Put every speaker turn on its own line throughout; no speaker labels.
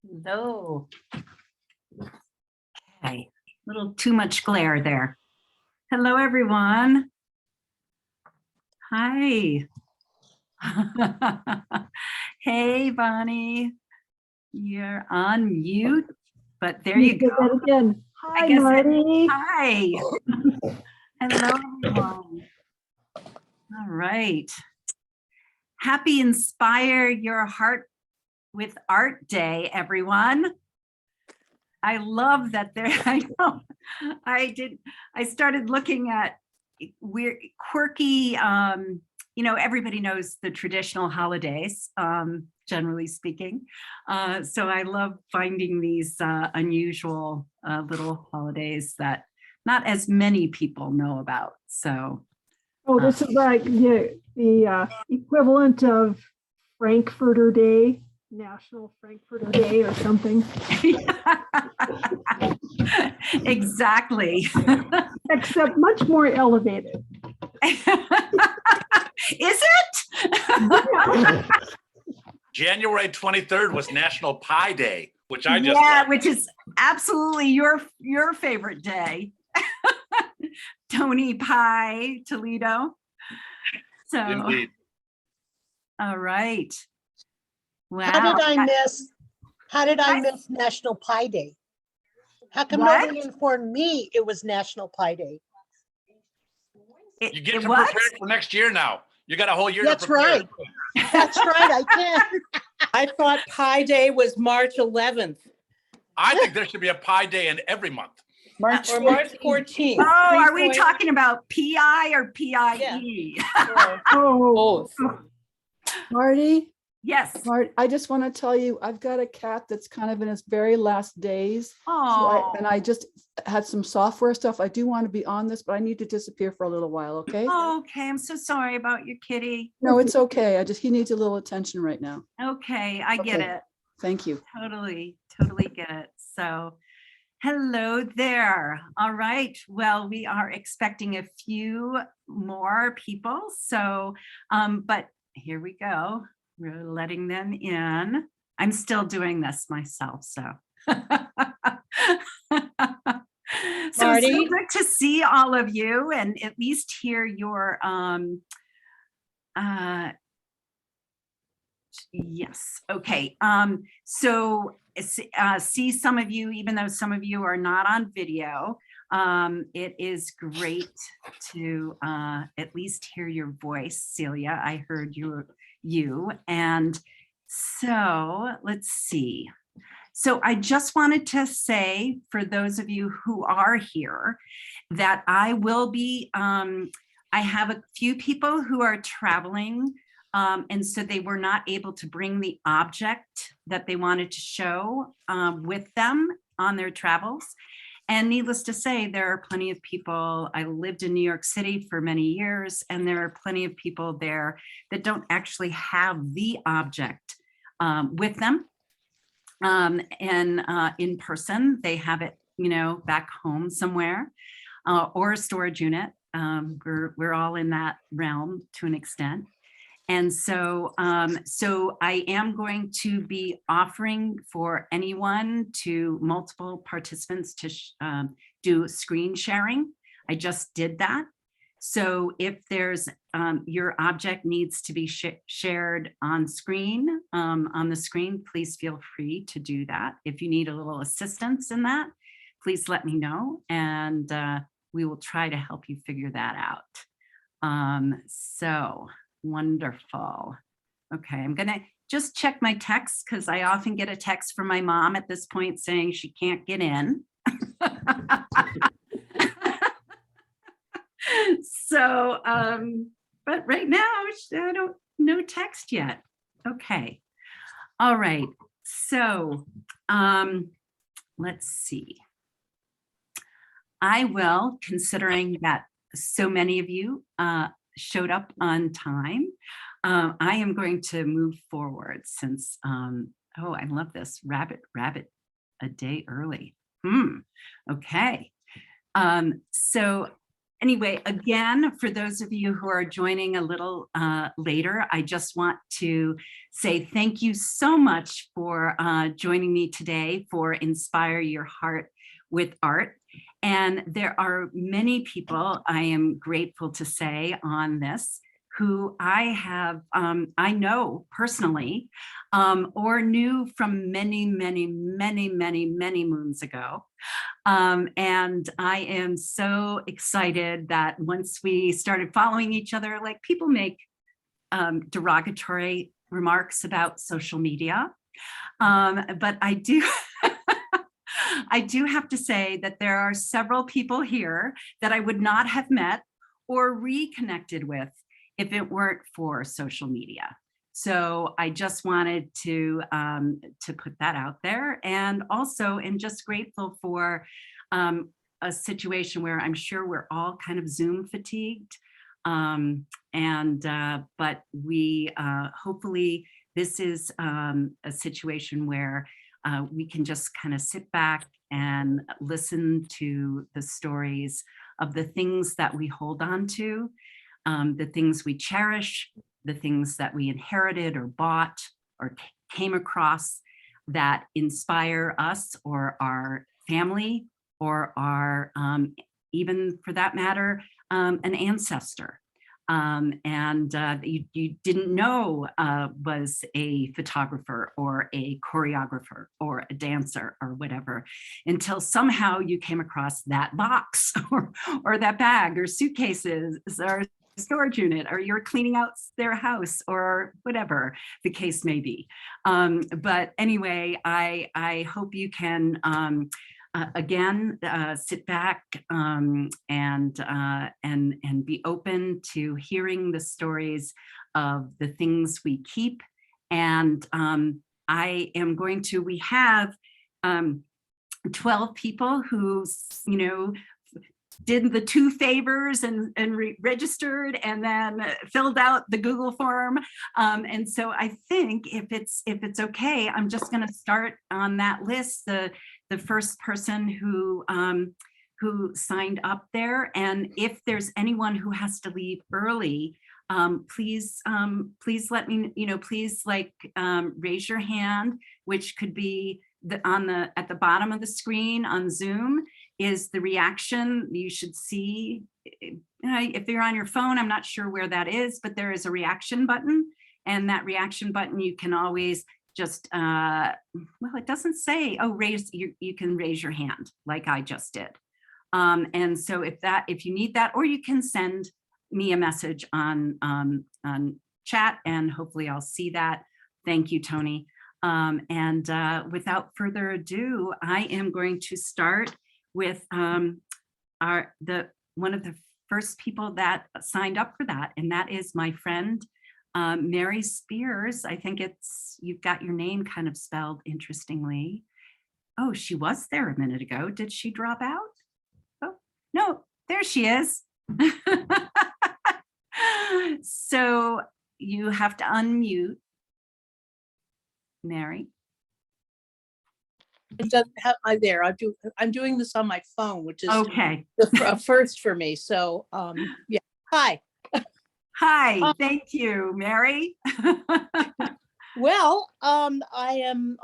Hello. Okay, a little too much glare there. Hello, everyone. Hi. Hey, Bonnie. You're on mute, but there you go.
That again. Hi,
I guess
Marty.
Hi. Hello, everyone. All right. Happy Inspire Your Heart with Art Day, everyone. I love that there, I know, I started looking at weird, quirky, everybody knows the traditional holidays, generally speaking. So I love finding these unusual little holidays that not as many people know about. So.
Oh, this is like the equivalent of Frankfurter Day, National Frankfurter Day or something.
Exactly.
Except much more elevated.
Is it?
January 23rd was National Pie Day, which I just love.
Which is absolutely your favorite day. Tony Pie, Toledo. So,
Indeed.
All right. Wow.
How did I miss National Pie Day? How come
What?
nobody informed me it was National Pie Day?
You get to prepare for next year now. You got a whole year
That's
to prepare.
right. That's right, I can.
I thought Pi Day was March 11th.
I think there should be a Pie Day in every month.
March 14th.
Oh, are we talking about PI or PIE?
Yeah.
Oh,
Both.
Marty,
Yes.
I just want to tell you, I've got a cat that's kind of in its very last days.
Oh.
And I just had some software stuff. I do want to be on this, but I need to disappear for a little while, okay?
Okay, I'm so sorry about your kitty.
No, it's okay. He needs a little attention right now.
Okay, I get
Okay.
it.
Thank you.
Totally get it. So, hello there. All right. Well, we are expecting a few more people. So, but here we go. We're letting them in. I'm still doing this myself, so. So
Marty?
it's so good to see all of you and at least hear your yes. Okay. So see some of you, even though some of you are not on video, it is great to at least hear your voice, Celia. I heard you. And so let's see. So I just wanted to say for those of you who are here that I will be, I have a few people who are traveling. And so they were not able to bring the object that they wanted to show with them on their travels. And needless to say, there are plenty of people. I lived in New York City for many years, and there are plenty of people there that don't actually have the object with them. And in person, they have it, back home somewhere or a storage unit. We're all in that realm to an extent. And so, so I am going to be offering for multiple participants to do screen sharing. I just did that. So if there's your object needs to be shared on screen, on the screen, please feel free to do that. If you need a little assistance in that, please let me know, and we will try to help you figure that out. So wonderful. Okay, I'm gonna just check my text because I often get a text from my mom at this point saying she can't get in. So, but right now I don't no text yet. Okay. All right. So, let's see. I will, considering that so many of you showed up on time, I am going to move forward since, oh, I love this, rabbit a day early. Okay. So Anyway, again, for those of you who are joining a little later, I just want to say thank you so much for joining me today for Inspire Your Heart with Art. And there are many people I am grateful to say on this who I know personally, or knew from many, many, many, many, many moons ago. And I am so excited that once we started following each other, like people make derogatory remarks about social media. But I do, I do have to say that there are several people here that I would not have met or reconnected with if it weren't for social media. So I just wanted to put that out there, and also am just grateful for a situation where I'm sure we're all kind of Zoom fatigued, but we hopefully this is a situation where we can just kind of sit back and listen to the stories of the things that we hold on to, the things we cherish, the things that we inherited or bought or came across that inspire us or our family or our, even for that matter, an ancestor. You didn't know was a photographer or a choreographer or a dancer or whatever, until somehow you came across that box or that bag or suitcases or storage unit, or you're cleaning out their house or whatever the case may be. But anyway, I hope you can again sit back and be open to hearing the stories of the things we keep. And I am going to, we have 12 people who, you know, did the 2 favors and registered and then filled out the Google form. And so I think if it's okay, I'm just going to start on that list, the first person who signed up there. And if there's anyone who has to leave early, please let me, you know, please raise your hand, which could be at the bottom of the screen on Zoom is the reaction you should see. If you're on your phone, I'm not sure where that is, but there is a reaction button, and that reaction button you can always just, well, it doesn't say, oh, you can raise your hand like I just did. And so if you need that, or you can send me a message on chat, and hopefully I'll see that. Thank you, Tony. Without further ado, I am going to start with one of the first people that signed up for that, and that is my friend Mary Spears. I think you've got your name kind of spelled interestingly. Oh, she was there a minute ago. Did she drop out? Oh, no, there she is. So you have to unmute, Mary.
It doesn't have my there. I'm doing this on my phone, which is
okay.
a first for me. So yeah. Hi.
Hi, thank you, Mary.
Well, I am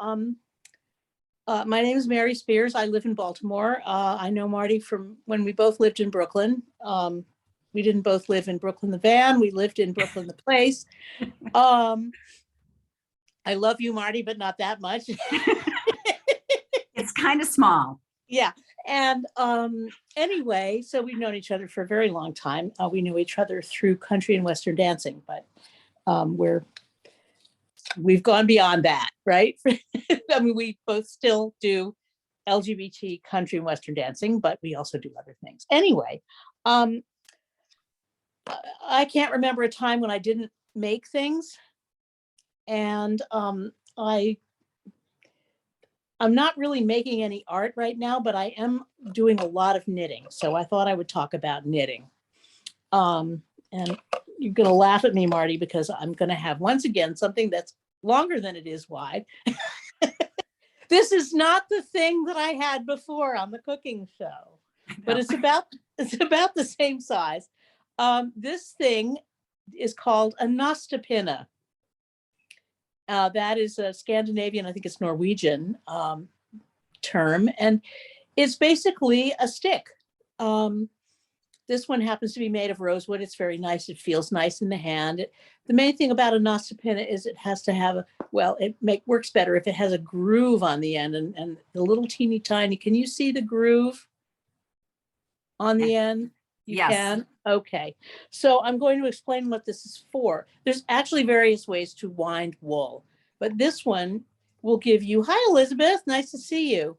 my name is Mary Spears. I live in Baltimore. I know Marty from when we both lived in Brooklyn. We didn't both live in Brooklyn the van. We lived in Brooklyn the place. I love you, Marty, but not that much.
It's kind of small.
Yeah. And anyway, so we've known each other for a very long time. We knew each other through country and Western dancing, but we've gone beyond that, right? I mean, we both still do LGBT country and Western dancing, but we also do other things. Anyway, I can't remember a time when I didn't make things. And I'm not really making any art right now, but I am doing a lot of knitting. So I thought I would talk about knitting. And you're going to laugh at me, Marty, because I'm going to have, once again, something that's longer than it is wide. This is not the thing that I had before on the cooking show. but it's about the same size. This thing is called a Nostopian. That is a Scandinavian, I think it's Norwegian term, and it's basically a stick. This one happens to be made of rosewood. It's very nice. It feels nice in the hand. The main thing about a Nostopian is it has to have works better if it has a groove on the end, and the little teeny tiny, can you see the groove on the end? You
Yes.
can? Okay. So I'm going to explain what this is for. There's actually various ways to wind wool, but this one will give you, hi, Elizabeth, nice to see you.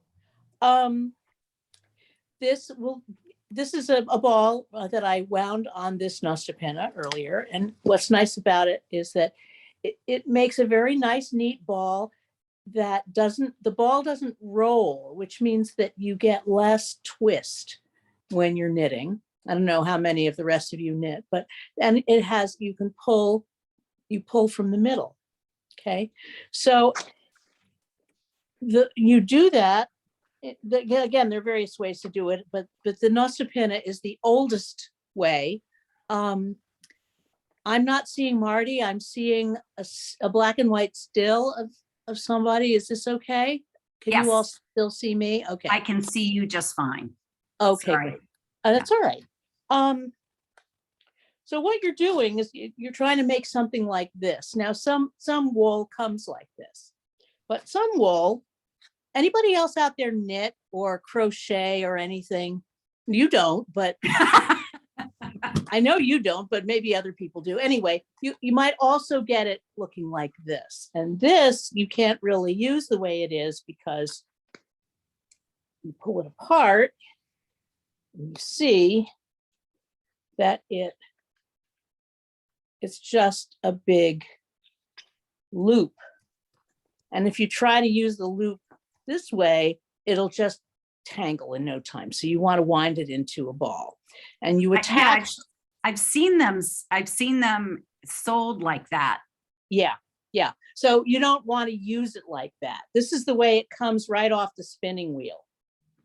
This is a ball that I wound on this Nostopian earlier. And what's nice about it is that it makes a very nice, neat ball that the ball doesn't roll, which means that you get less twist when you're knitting. I don't know how many of the rest of you knit, and it has, you pull from the middle. Okay. So you do that. Again, there are various ways to do it, but the Nostopian is the oldest way. I'm not seeing Marty. I'm seeing a black and white still of somebody. Is this okay? Can
Yes.
you all still see me? Okay.
I can see you just fine.
Okay,
Sorry.
great. That's all right. So what you're doing is you're trying to make something like this. Now, some wool comes like this, but some wool, anybody else out there knit or crochet or anything? You don't, but I know you don't, but maybe other people do. Anyway, you might also get it looking like this. And this you can't really use the way it is because you pull it apart and you see that it's just a big loop. And if you try to use the loop this way, it'll just tangle in no time. So you want to wind it into a ball and you attach.
I've seen them sold like that.
Yeah. So you don't want to use it like that. This is the way it comes right off the spinning wheel.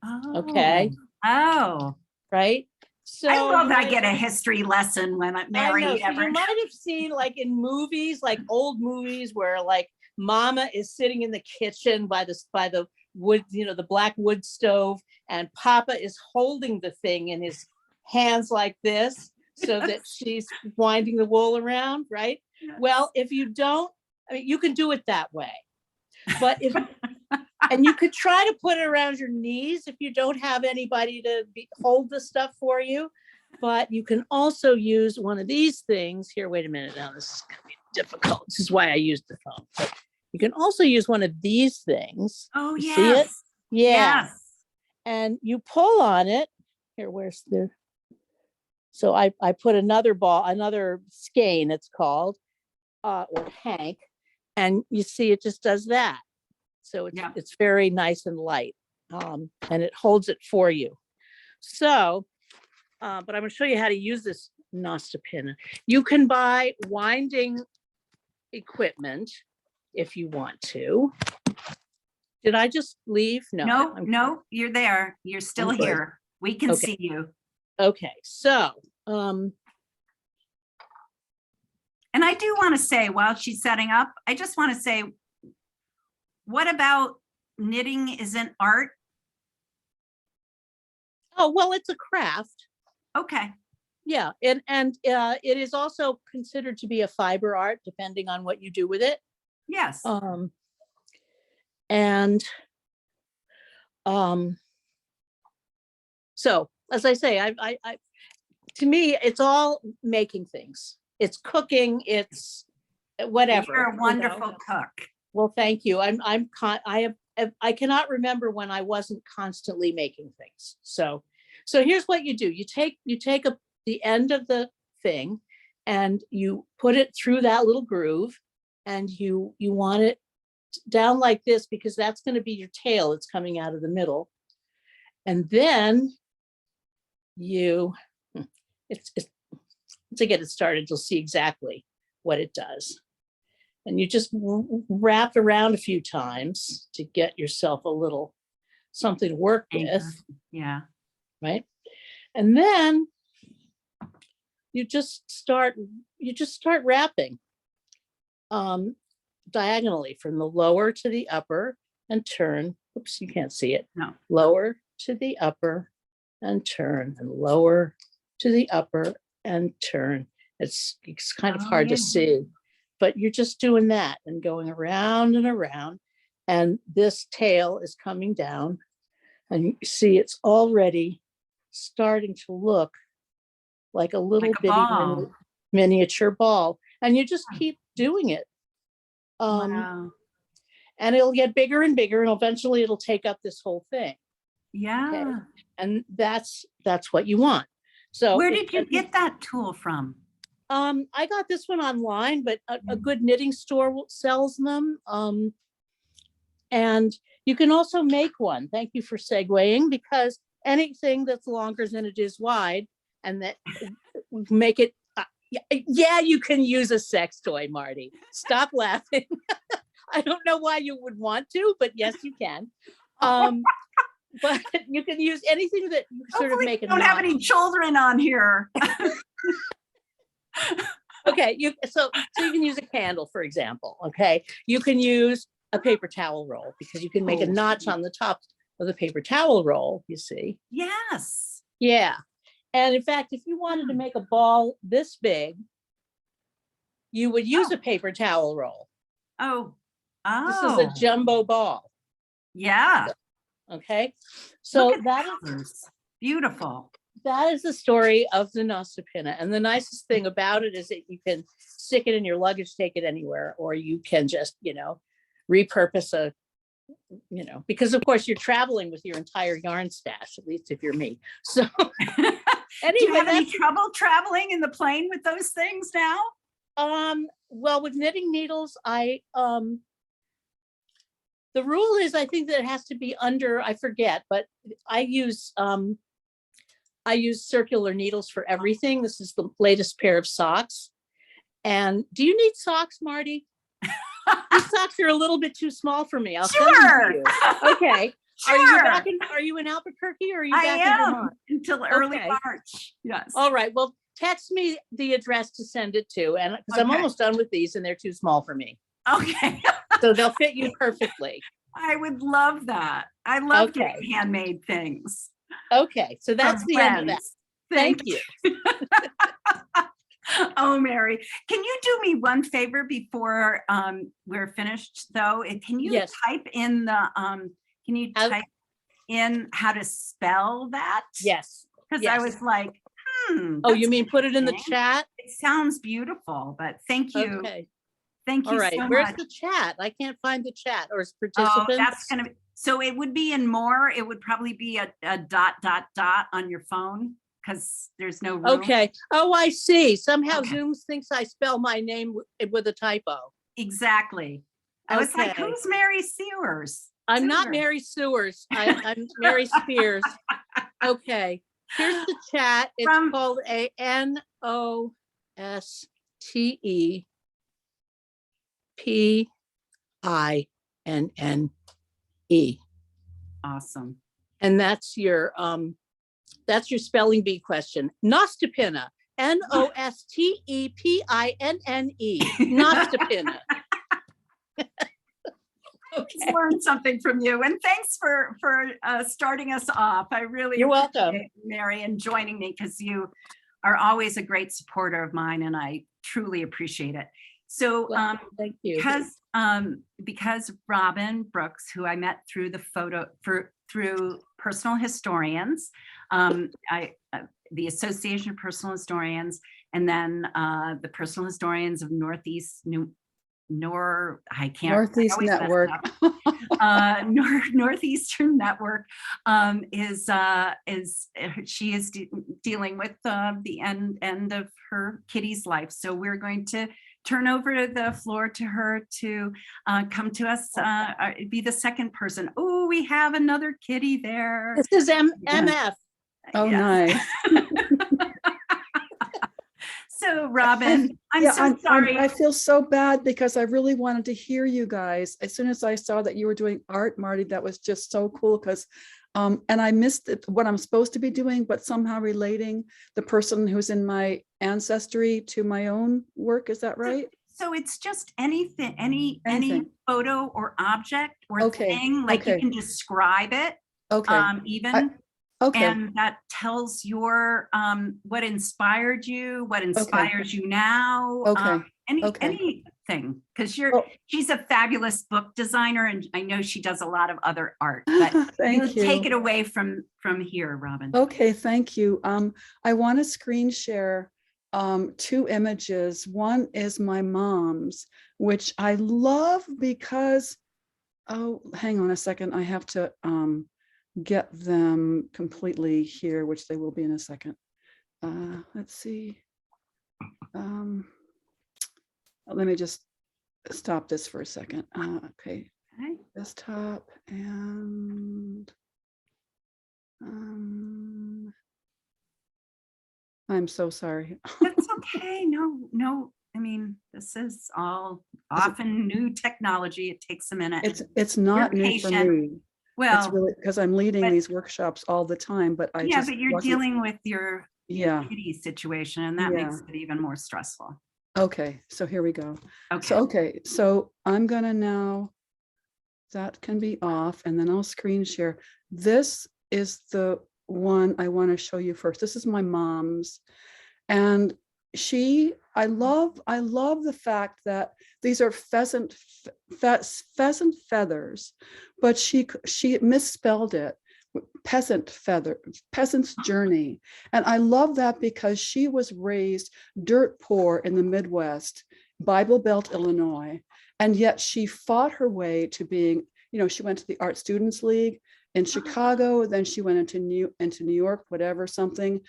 Oh.
Okay.
Oh.
Right. So
I love I get a history lesson when I'm
I know.
married.
So you might have seen like in movies, like old movies where like Mama is sitting in the kitchen by the wood, the black wood stove, and Papa is holding the thing in his hands like this so that she's winding the wool around, right?
Yes.
Well, if you don't, you can do it that way. But and you could try to put it around your knees if you don't have anybody to hold the stuff for you. But you can also use one of these things here. Wait a minute. Now this is going to be difficult. This is why I used the phone. But you can also use one of these things.
Oh,
you
yes.
See it? Yeah.
Yes.
And you pull on it. Here, where's the? So I put another ball, another skein, it's called, or hank, and you see it just does that. So it's very nice and light, and it holds it for you. So, but I'm going to show you how to use this Nostopian. You can buy winding equipment if you want to. Did I just leave? No.
No, you're there. You're still
I'm good.
here. We can
Okay.
see you.
Okay, so.
And I do want to say, while she's setting up, I just want to say, what about knitting isn't art?
Oh, well, it's a craft.
Okay.
Yeah, and it is also considered to be a fiber art, depending on what you do with it.
Yes.
So as I say, I to me, it's all making things. It's cooking. It's whatever.
You're a wonderful cook.
Well, thank you. I cannot remember when I wasn't constantly making things. So here's what you do. You take the end of the thing and you put it through that little groove, and you want it down like this because that's going to be your tail. It's coming out of the middle. And then to get it started, you'll see exactly what it does. And you just wrap around a few times to get yourself a little something to work with.
Yeah.
Right. And then you just start wrapping diagonally from the lower to the upper and turn. Oops, you can't see it.
No.
Lower to the upper and turn, and lower to the upper and turn. It's kind of hard to see, but you're just doing that and going around and around. And this tail is coming down, and you see it's already starting to look like a little
Like a
bitty
ball.
miniature ball. And you just keep doing it.
Wow.
And it'll get bigger and bigger, and eventually it'll take up this whole thing.
Yeah.
Okay. And that's what you want. So
Where did you get that tool from?
I got this one online, but a good knitting store sells them. And you can also make one. Thank you for segueing, because anything that's longer than it is wide, and that make it, yeah, you can use a sex toy, Marty. Stop laughing. I don't know why you would want to, but yes, you can. But you can use anything that you sort of make a
don't have any children on here.
Okay, so you can use a candle, for example. Okay, you can use a paper towel roll, because you can make a notch on the top of the paper towel roll, you see.
Yes.
Yeah. And in fact, if you wanted to make a ball this big, you would use a paper towel roll.
Oh.
This is a jumbo ball.
Yeah.
Okay. So
Look at
that
the
is
colors. Beautiful.
that is the story of the Nostopian. And the nicest thing about it is that you can stick it in your luggage, take it anywhere, or you can just, repurpose because of course you're traveling with your entire yarn stash, at least if you're me. So
Do you
anyway,
have any trouble traveling in the plane with those things now?
well, with knitting needles, the rule is, I think that it has to be under, I forget, but I use circular needles for everything. This is the latest pair of socks. And do you need socks, Marty? These socks are a little bit too small for me. I'll send them to you. Okay.
Sure.
Are you in Albuquerque, or are you
I
back in
am
Vermont?
until early
Okay.
March. Yes.
All right. Well, text me the address to send it to, and because I'm
Okay.
almost done with these and they're too small for me.
Okay.
So they'll fit you perfectly.
I would love that. I love
Okay.
getting handmade things.
Okay. So that's
from
the end of that.
friends.
Thank you.
Oh, Mary, can you do me one favor before we're finished, though? Can you
Yes.
type in the type in how to spell that?
Yes.
Because I
yes.
was like,
Oh, you
that's
mean put it in the
interesting.
chat?
It sounds beautiful, but thank you.
Okay.
Thank
All
you
right.
so
Where's
much.
the chat? I can't find the chat, or
Oh,
participants.
that's gonna be, so it would be in more, it would probably be a dot, dot, dot on your phone, because there's no room.
Okay. Oh, I see. Somehow
Okay.
Zoom thinks I spell my name with a typo.
Exactly. I was like,
Okay.
who's Mary Sewers?
I'm not
Sewer.
Mary Sewers. I'm Mary Spears. Okay. Here's the chat. It's
From-
called a Nostepinne.
Awesome.
And that's your spelling bee question. Nostopinne. Nostepinne. Nostopinne.
Just learned something from you, and thanks for starting us off. I really
You're welcome.
appreciate it, Mary, and joining me, because you are always a great supporter of mine, and I truly appreciate it. So
Well, thank you.
because Robin Brooks, who I met through through Personal Historians, the Association of Personal Historians, and then the Personal Historians of Northeast
Northeast Network.
Northeastern Network she is dealing with the end of her kitty's life. So we're going to turn over the floor to her to come to us, be the second person. Oh, we have another kitty there.
This is MF.
Oh,
Yes.
nice.
So Robin, I'm
Yeah,
so sorry.
I feel so bad, because I really wanted to hear you guys. As soon as I saw that you were doing art, Marty, that was just so cool, because And I missed what I'm supposed to be doing, but somehow relating the person who's in my ancestry to my own work. Is that right?
So it's just anything, any
Anything.
photo or object or
Okay,
thing, like you
okay.
can describe it,
Okay.
even.
Okay.
And that tells your, what inspired you, what inspires you now,
Okay. Okay.
anything, because
Oh,
she's a fabulous book designer, and I know she does a lot of other art, but
thank you.
take it away from here, Robin.
Okay, thank you. I want to screen share 2 images. One is my mom's, which I love because, oh, hang on a second. I have to get them completely here, which they will be in a second. Let's see. Let me just stop this for a second. Okay, desktop and I'm so sorry.
That's okay. No. I mean, this is all often new technology. It takes a minute.
It's not
You're
new for
patient.
me. It's
Well,
really because I'm leading
but-
these workshops all the time, but I
yeah,
just
but you're
wasn't-
dealing with your
Yeah.
kitty situation, and that makes
Yeah.
it even more stressful.
Okay, so here we go.
Okay.
So, okay, so I'm gonna now, that can be off, and then I'll screen share. This is the one I want to show you first. This is my mom's. And I love the fact that these are pheasant feathers, but she misspelled it. Peasant's journey. And I love that because she was raised dirt poor in the Midwest, Bible Belt, Illinois. And yet she fought her way to being, she went to the Art Students League in Chicago, then she went into New York, whatever, something.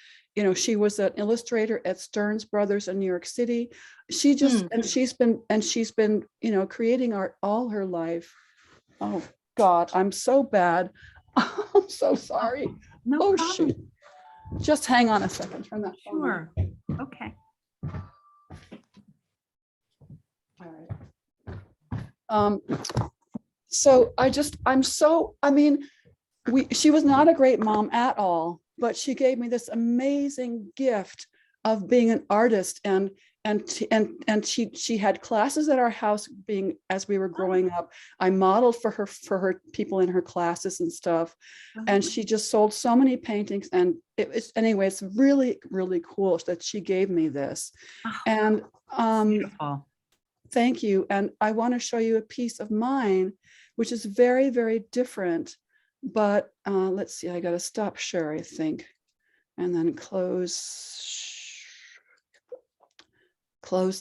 She was an illustrator at Stearns Brothers in New York City. She just, and she's been, creating art all her life. Oh God, I'm so bad. I'm so sorry.
No
Oh
problem.
shoot. Just hang on a second. Turn that phone on.
Sure. Okay.
All right. So she was not a great mom at all, but she gave me this amazing gift of being an artist, and she had classes at our house as we were growing up. I modeled for her people in her classes and stuff, and she just sold so many paintings, and it's really, really cool that she gave me this. And
Beautiful.
thank you. And I want to show you a piece of mine, which is very, very different. But let's see, I got to stop share, I think, and then close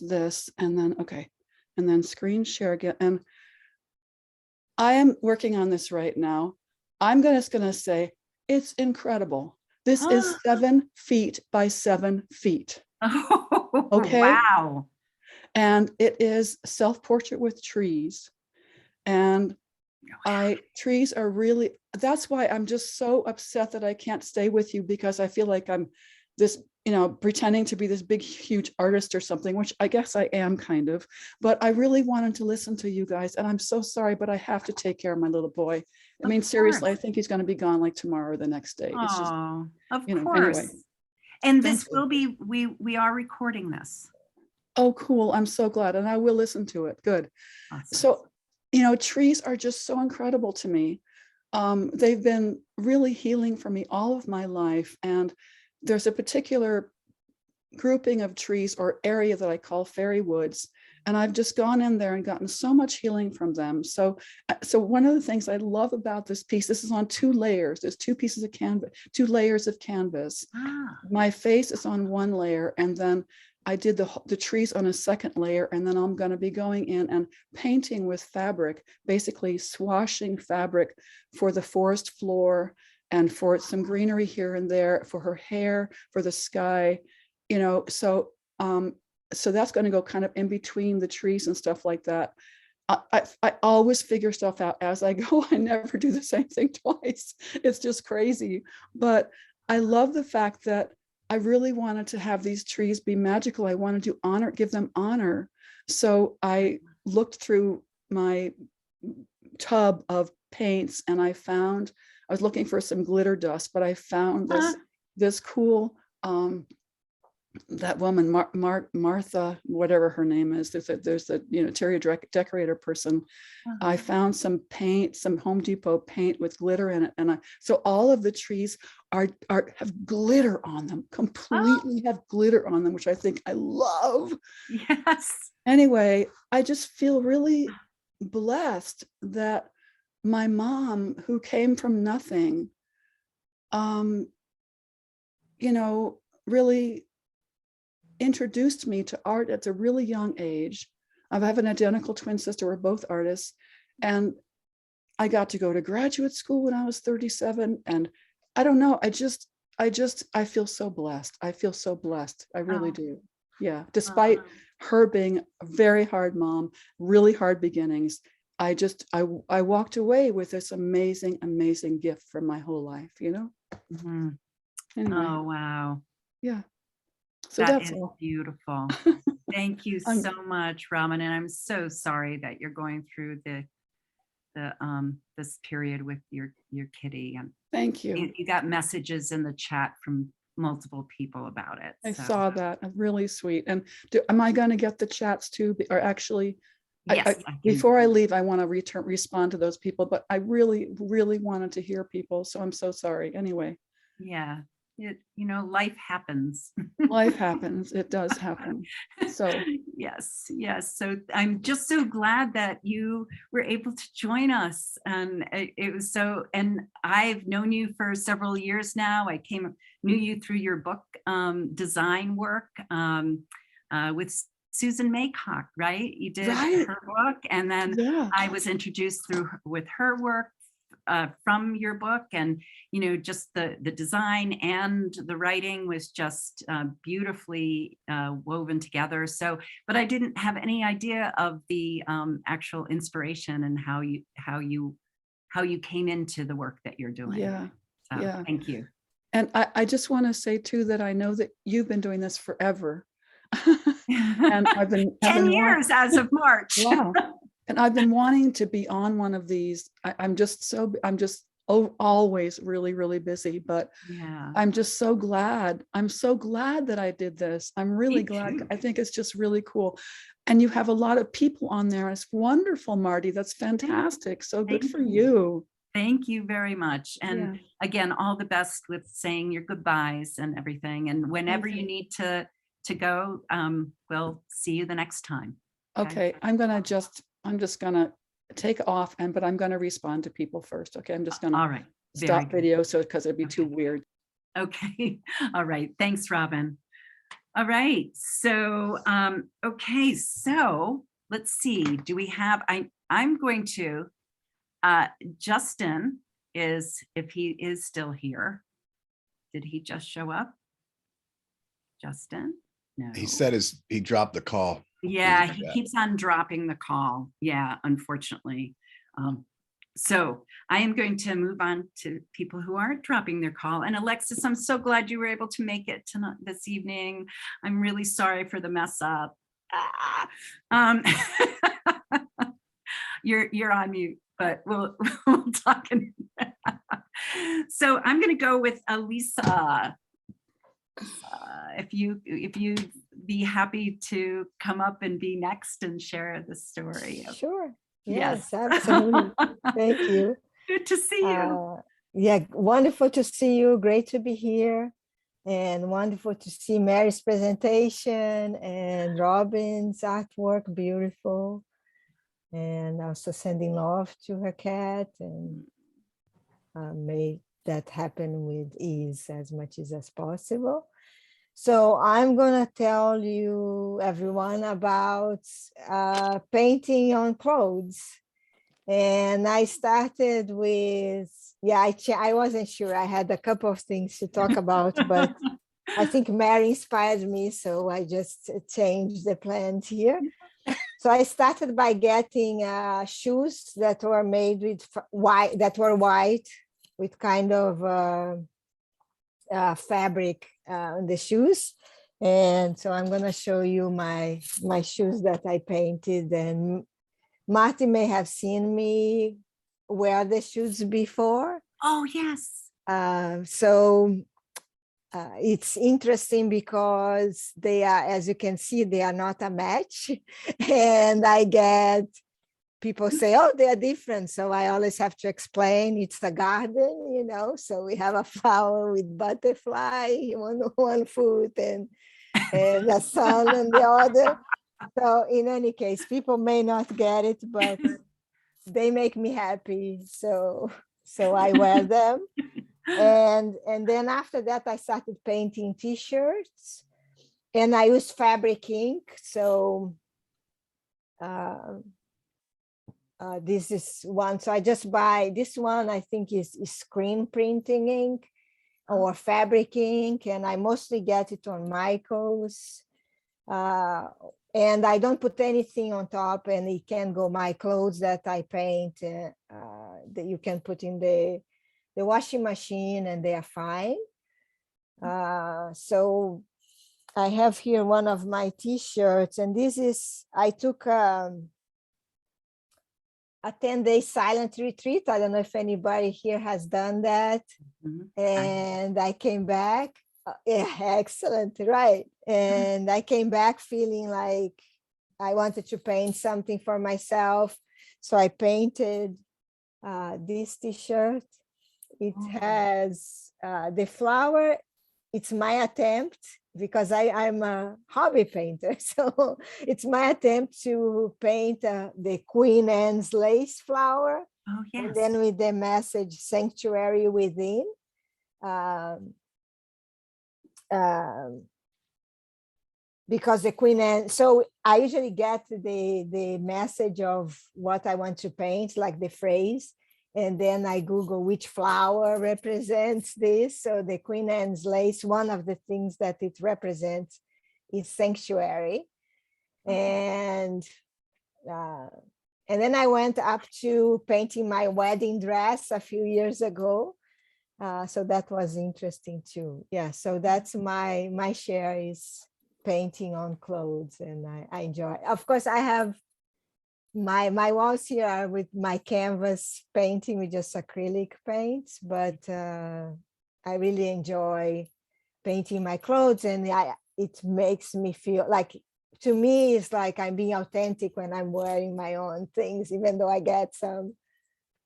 this, and then, okay, and then screen share again. And I am working on this right now. I'm just going to say it's incredible. This is 7 feet by 7 feet.
Oh,
Okay.
wow.
And it is self-portrait with trees. And trees are really, that's why I'm just so upset that I can't stay with you, because I feel like I'm this, pretending to be this big, huge artist or something, which I guess I am kind of, but I really wanted to listen to you guys. And I'm so sorry, but I have to take care of my little boy. I mean, seriously, I think he's going to be gone like tomorrow or the next day. It's just,
of
course.
Anyway. And this
Thank you.
will be, we are recording this.
Oh, cool. I'm so glad. And I will listen to it. Good.
Awesome.
So, trees are just so incredible to me. They've been really healing for me all of my life. And there's a particular grouping of trees or area that I call fairy woods. And I've just gone in there and gotten so much healing from them. So one of the things I love about this piece, this is on 2 layers. There's 2 pieces of canvas, 2 layers of canvas. My face is on 1 layer, and then I did the trees on a 2nd layer, and then I'm going to be going in and painting with fabric, basically swashing fabric for the forest floor and for some greenery here and there, for her hair, for the sky, so that's going to go kind of in between the trees and stuff like that. I always figure stuff out as I go. I never do the same thing twice. It's just crazy. But I love the fact that I really wanted to have these trees be magical. I wanted to give them honor. So I looked through my tub of paints, and I found I was looking for some glitter dust, but I found
Uh-huh.
this cool, that woman, Martha, whatever her name is, there's a interior decorator person. I found some paint, some Home Depot paint with glitter in it. And so all of the trees have glitter on them, completely have glitter on them, which I think I love.
Yes.
Anyway, I just feel really blessed that my mom, who came from nothing, really introduced me to art at a really young age. I have an identical twin sister. We're both artists. And I got to go to graduate school when I was 37. And I don't know, I feel so blessed. I feel so blessed. I really do. Yeah. Despite her being a very hard mom, really hard beginnings, I walked away with this amazing, amazing gift from my whole life,
Mm-hmm.
Anyway.
Oh, wow.
Yeah. So
That
that's
is
all.
beautiful. Thank you so much, Raman. And I'm so sorry that you're going through this period with your kitty. And
Thank you.
you got messages in the chat from multiple people about it.
I
so.
saw that. Really sweet. And am I going to get the chats too? Or actually,
Yes.
before I leave, I want to respond to those people, but I really, really wanted to hear people. So I'm so sorry. Anyway.
Yeah. Life happens.
Life happens. It does happen. So
yes. So I'm just so glad that you were able to join us. And it was so, and I've known you for several years now. I knew you through your book design work with Susan Maycock, right? You did her book, and then I was introduced with her work from your book, and just the design and the writing was just beautifully woven together. So, but I didn't have any idea of the actual inspiration and how you came into the work that you're doing.
Yeah.
So,
yeah.
Thank you.
And I just want to say too that I know that you've been doing this forever. And I've been
10 years as of March.
Wow. And I've been wanting to be on one of these. I'm just always really, really busy, but
yeah,
I'm just so glad. I'm so glad that I did this. I'm really glad.
Too.
I think it's just really cool. And you have a lot of people on there. It's wonderful, Marty. That's fantastic. So good for you.
Thank you very much. And again, all the best with saying your goodbyes and everything. And whenever you need to go, we'll see you the next time.
Okay. I'm just gonna take off, but I'm gonna respond to people first. Okay. I'm just gonna stop video because it'd be too weird.
Okay. All right. Thanks, Robin. All right. So, okay. So let's see. Do we have, I'm going to, Justin if he is still here. Did he just show up? Justin? No.
He said he dropped the call.
Yeah, he keeps on dropping the call. Yeah, unfortunately. So I am going to move on to people who aren't dropping their call. And Alexis, I'm so glad you were able to make it tonight, this evening. I'm really sorry for the mess up. You're on mute, but we'll talk. So I'm going to go with Elisa. If you be happy to come up and be next and share the story.
Sure. Yes, absolutely. Thank you.
Good to see you.
Yeah, wonderful to see you. Great to be here. And wonderful to see Mary's presentation and Robin's artwork, beautiful. And also sending love to her cat, and may that happen with ease as much as possible. So I'm gonna tell you everyone about painting on clothes. And I started with, I wasn't sure. I had a couple of things to talk about, but I think Mary inspired me, so I just changed the plans here. So I started by getting shoes that were made with white, with kind of fabric on the shoes. And so I'm going to show you my shoes that I painted. And Marty may have seen me wear the shoes before.
Oh, yes.
So it's interesting because they are, as you can see, they are not a match. And I get people say, oh, they are different. So I always have to explain it's a garden, you know. So we have a flower with butterfly on one foot and the sun on the other. So in any case, people may not get it, but they make me happy. So I wear them. And then after that, I started painting t-shirts, and I use fabric ink. So this is one. So I just buy this one. I think is screen printing ink or fabric ink, and I mostly get it on Michael's. And I don't put anything on top, and it can go my clothes that I paint that you can put in the washing machine, and they are fine. So I have here one of my t-shirts, and this is, I took a 10-day silent retreat. I don't know if anybody here has done that. And I came back. Yeah, excellent, right. And I came back feeling like I wanted to paint something for myself. So I painted this t-shirt. It has the flower. It's my attempt, because I'm a hobby painter. So it's my attempt to paint the Queen Anne's lace flower.
Oh, yes.
And then with the message sanctuary within. Because the Queen Anne, so I usually get the message of what I want to paint, like the phrase, and then I Google which flower represents this. So the Queen Anne's lace, one of the things that it represents is sanctuary. And then I went up to painting my wedding dress a few years ago. So that was interesting too. Yeah, so that's my share is painting on clothes, and I enjoy it. Of course, I have my walls here are with my canvas painting with just acrylic paints, but I really enjoy painting my clothes, and it makes me feel like, to me, it's like I'm being authentic when I'm wearing my own things, even though I get some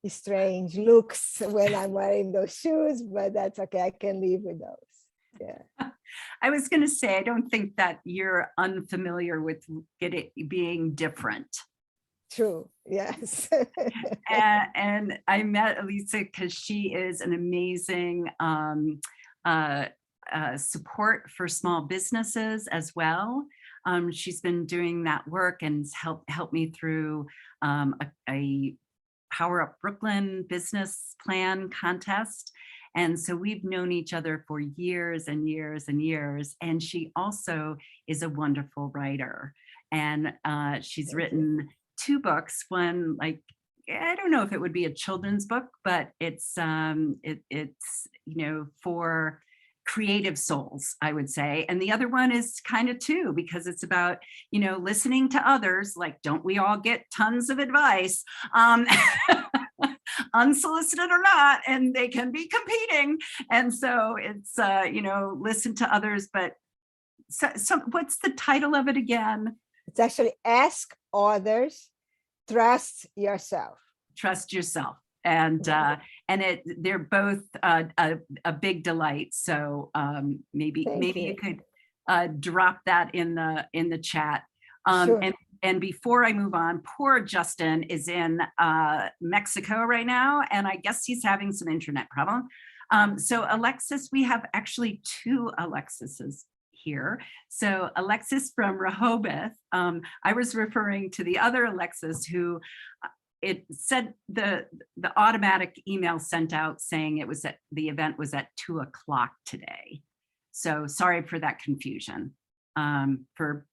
strange looks when I'm wearing those shoes, but that's okay. I can live with those. Yeah.
I was going to say, I don't think that you're unfamiliar with it being different.
True. Yes.
And I met Elisa because she is an amazing support for small businesses as well. She's been doing that work and helped me through a Power Up Brooklyn business plan contest. And so we've known each other for years and years and years. And she also is a wonderful writer. And she's written 2 books, one, like, I don't know if it would be a children's book, but it's for creative souls, I would say. And the other one is kind of too, because it's about, listening to others, like, don't we all get tons of advice? Unsolicited or not, and they can be competing. And so it's, listen to others, but so what's the title of it again?
It's actually Ask Others, Trust Yourself.
Trust Yourself. And they're both a big delight. So maybe you could drop that in the chat.
Sure.
And before I move on, poor Justin is in Mexico right now, and I guess he's having some internet problem. So Alexis, we have actually 2 Alexises here. So Alexis from Rehoboth, I was referring to the other Alexis who it said the automatic email sent out saying it was the event was at 2 o'clock today. So sorry for that confusion for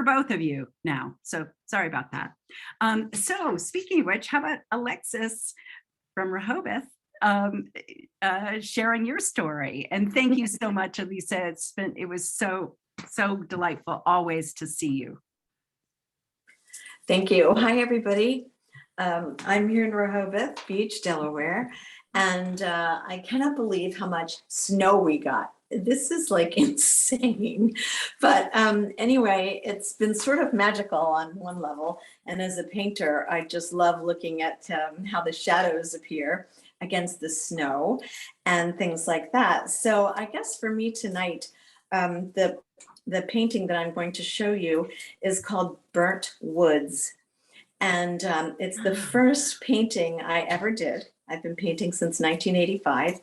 both of you now. So sorry about that. So speaking of which, how about Alexis from Rehoboth sharing your story? And thank you so much, Elisa. It was so delightful always to see you.
Thank you. Hi, everybody. I'm here in Rehoboth Beach, Delaware, And I cannot believe how much snow we got. This is like insane. But anyway, it's been sort of magical on one level. And as a painter, I just love looking at how the shadows appear against the snow and things like that. So I guess for me tonight, the painting that I'm going to show you is called Burnt Woods. And it's the first painting I ever did. I've been painting since 1985,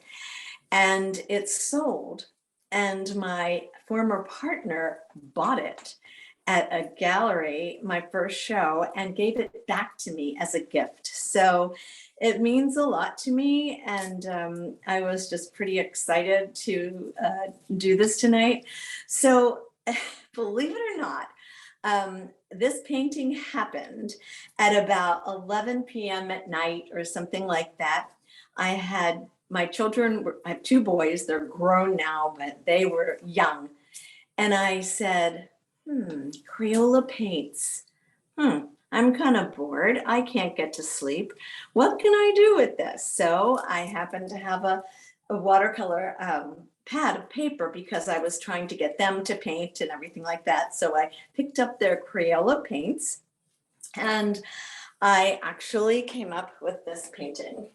and it's sold. And my former partner bought it at a gallery, my first show, and gave it back to me as a gift. So it means a lot to me. And I was just pretty excited to do this tonight. So believe it or not, this painting happened at about 11 p.m. at night or something like that. I had my children, I have two boys, they're grown now, but they were young. And I said, Crayola paints. I'm kind of bored. I can't get to sleep. What can I do with this? So I happened to have a watercolor pad of paper because I was trying to get them to paint and everything like that. So I picked up their Crayola paints and I actually came up with this painting.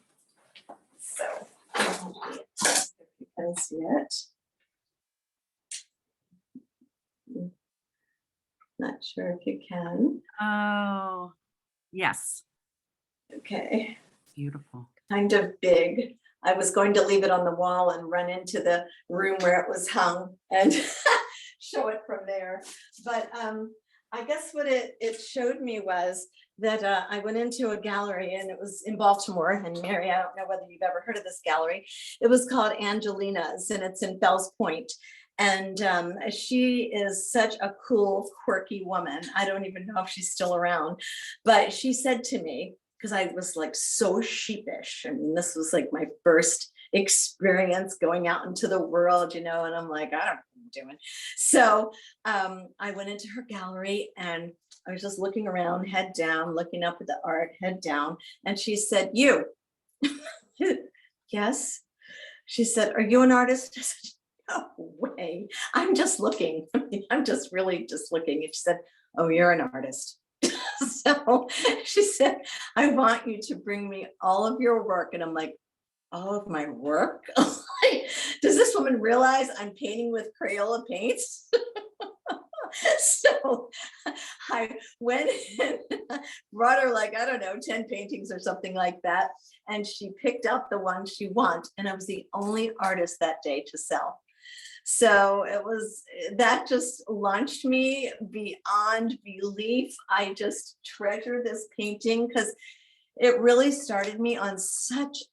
So if you can see it. Not sure if you can.
Oh, yes.
Okay.
Beautiful.
Kind of big. I was going to leave it on the wall and run into the room where it was hung and show it from there. But I guess what it showed me was that I went into a gallery and it was in Baltimore. And Mary, I don't know whether you've ever heard of this gallery. It was called Angelina's and it's in Fells Point. And she is such a cool, quirky woman. I don't even know if she's still around, but she said to me, because I was like so sheepish. I mean, this was like my first experience going out into the world, you know, and I'm like, I don't know what I'm doing. So I went into her gallery and I was just looking around, head down, looking up at the art, head down. And she said, you, yes. She said, are you an artist? I said, no way. I'm just looking. I'm just really just looking. And she said, oh, you're an artist. So she said, I want you to bring me all of your work. And I'm like, all of my work? Does this woman realize I'm painting with Crayola paints? So I went and brought her like, I don't know, 10 paintings or something like that. And she picked out the one she wanted. And I was the only artist that day to sell. So it was, that just launched me beyond belief. I just treasure this painting because it really started me on such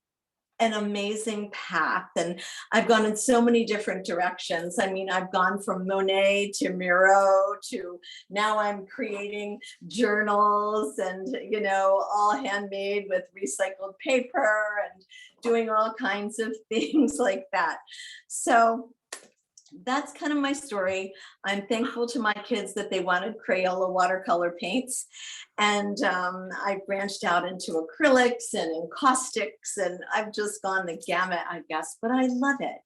an amazing path. And I've gone in so many different directions. I mean, I've gone from Monet to Miro to now I'm creating journals and, you know, all handmade with recycled paper and doing all kinds of things like that. So that's kind of my story. I'm thankful to my kids that they wanted Crayola watercolor paints. And I branched out into acrylics and encaustics, and I've just gone the gamut, I guess, but I love it.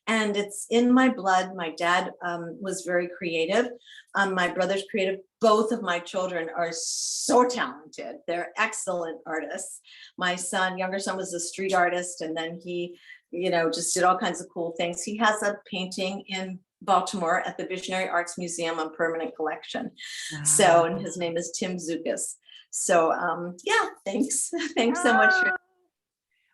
And it's in my blood. My dad was very creative. My brother's creative. Both of my children are so talented. They're excellent artists. My son, younger son, was a street artist, and then he, you know, just did all kinds of cool things. He has a painting in Baltimore at the Visionary Arts Museum on permanent collection. Wow. So, and his name is Tim Zukas. So, yeah, thanks. Thanks so much.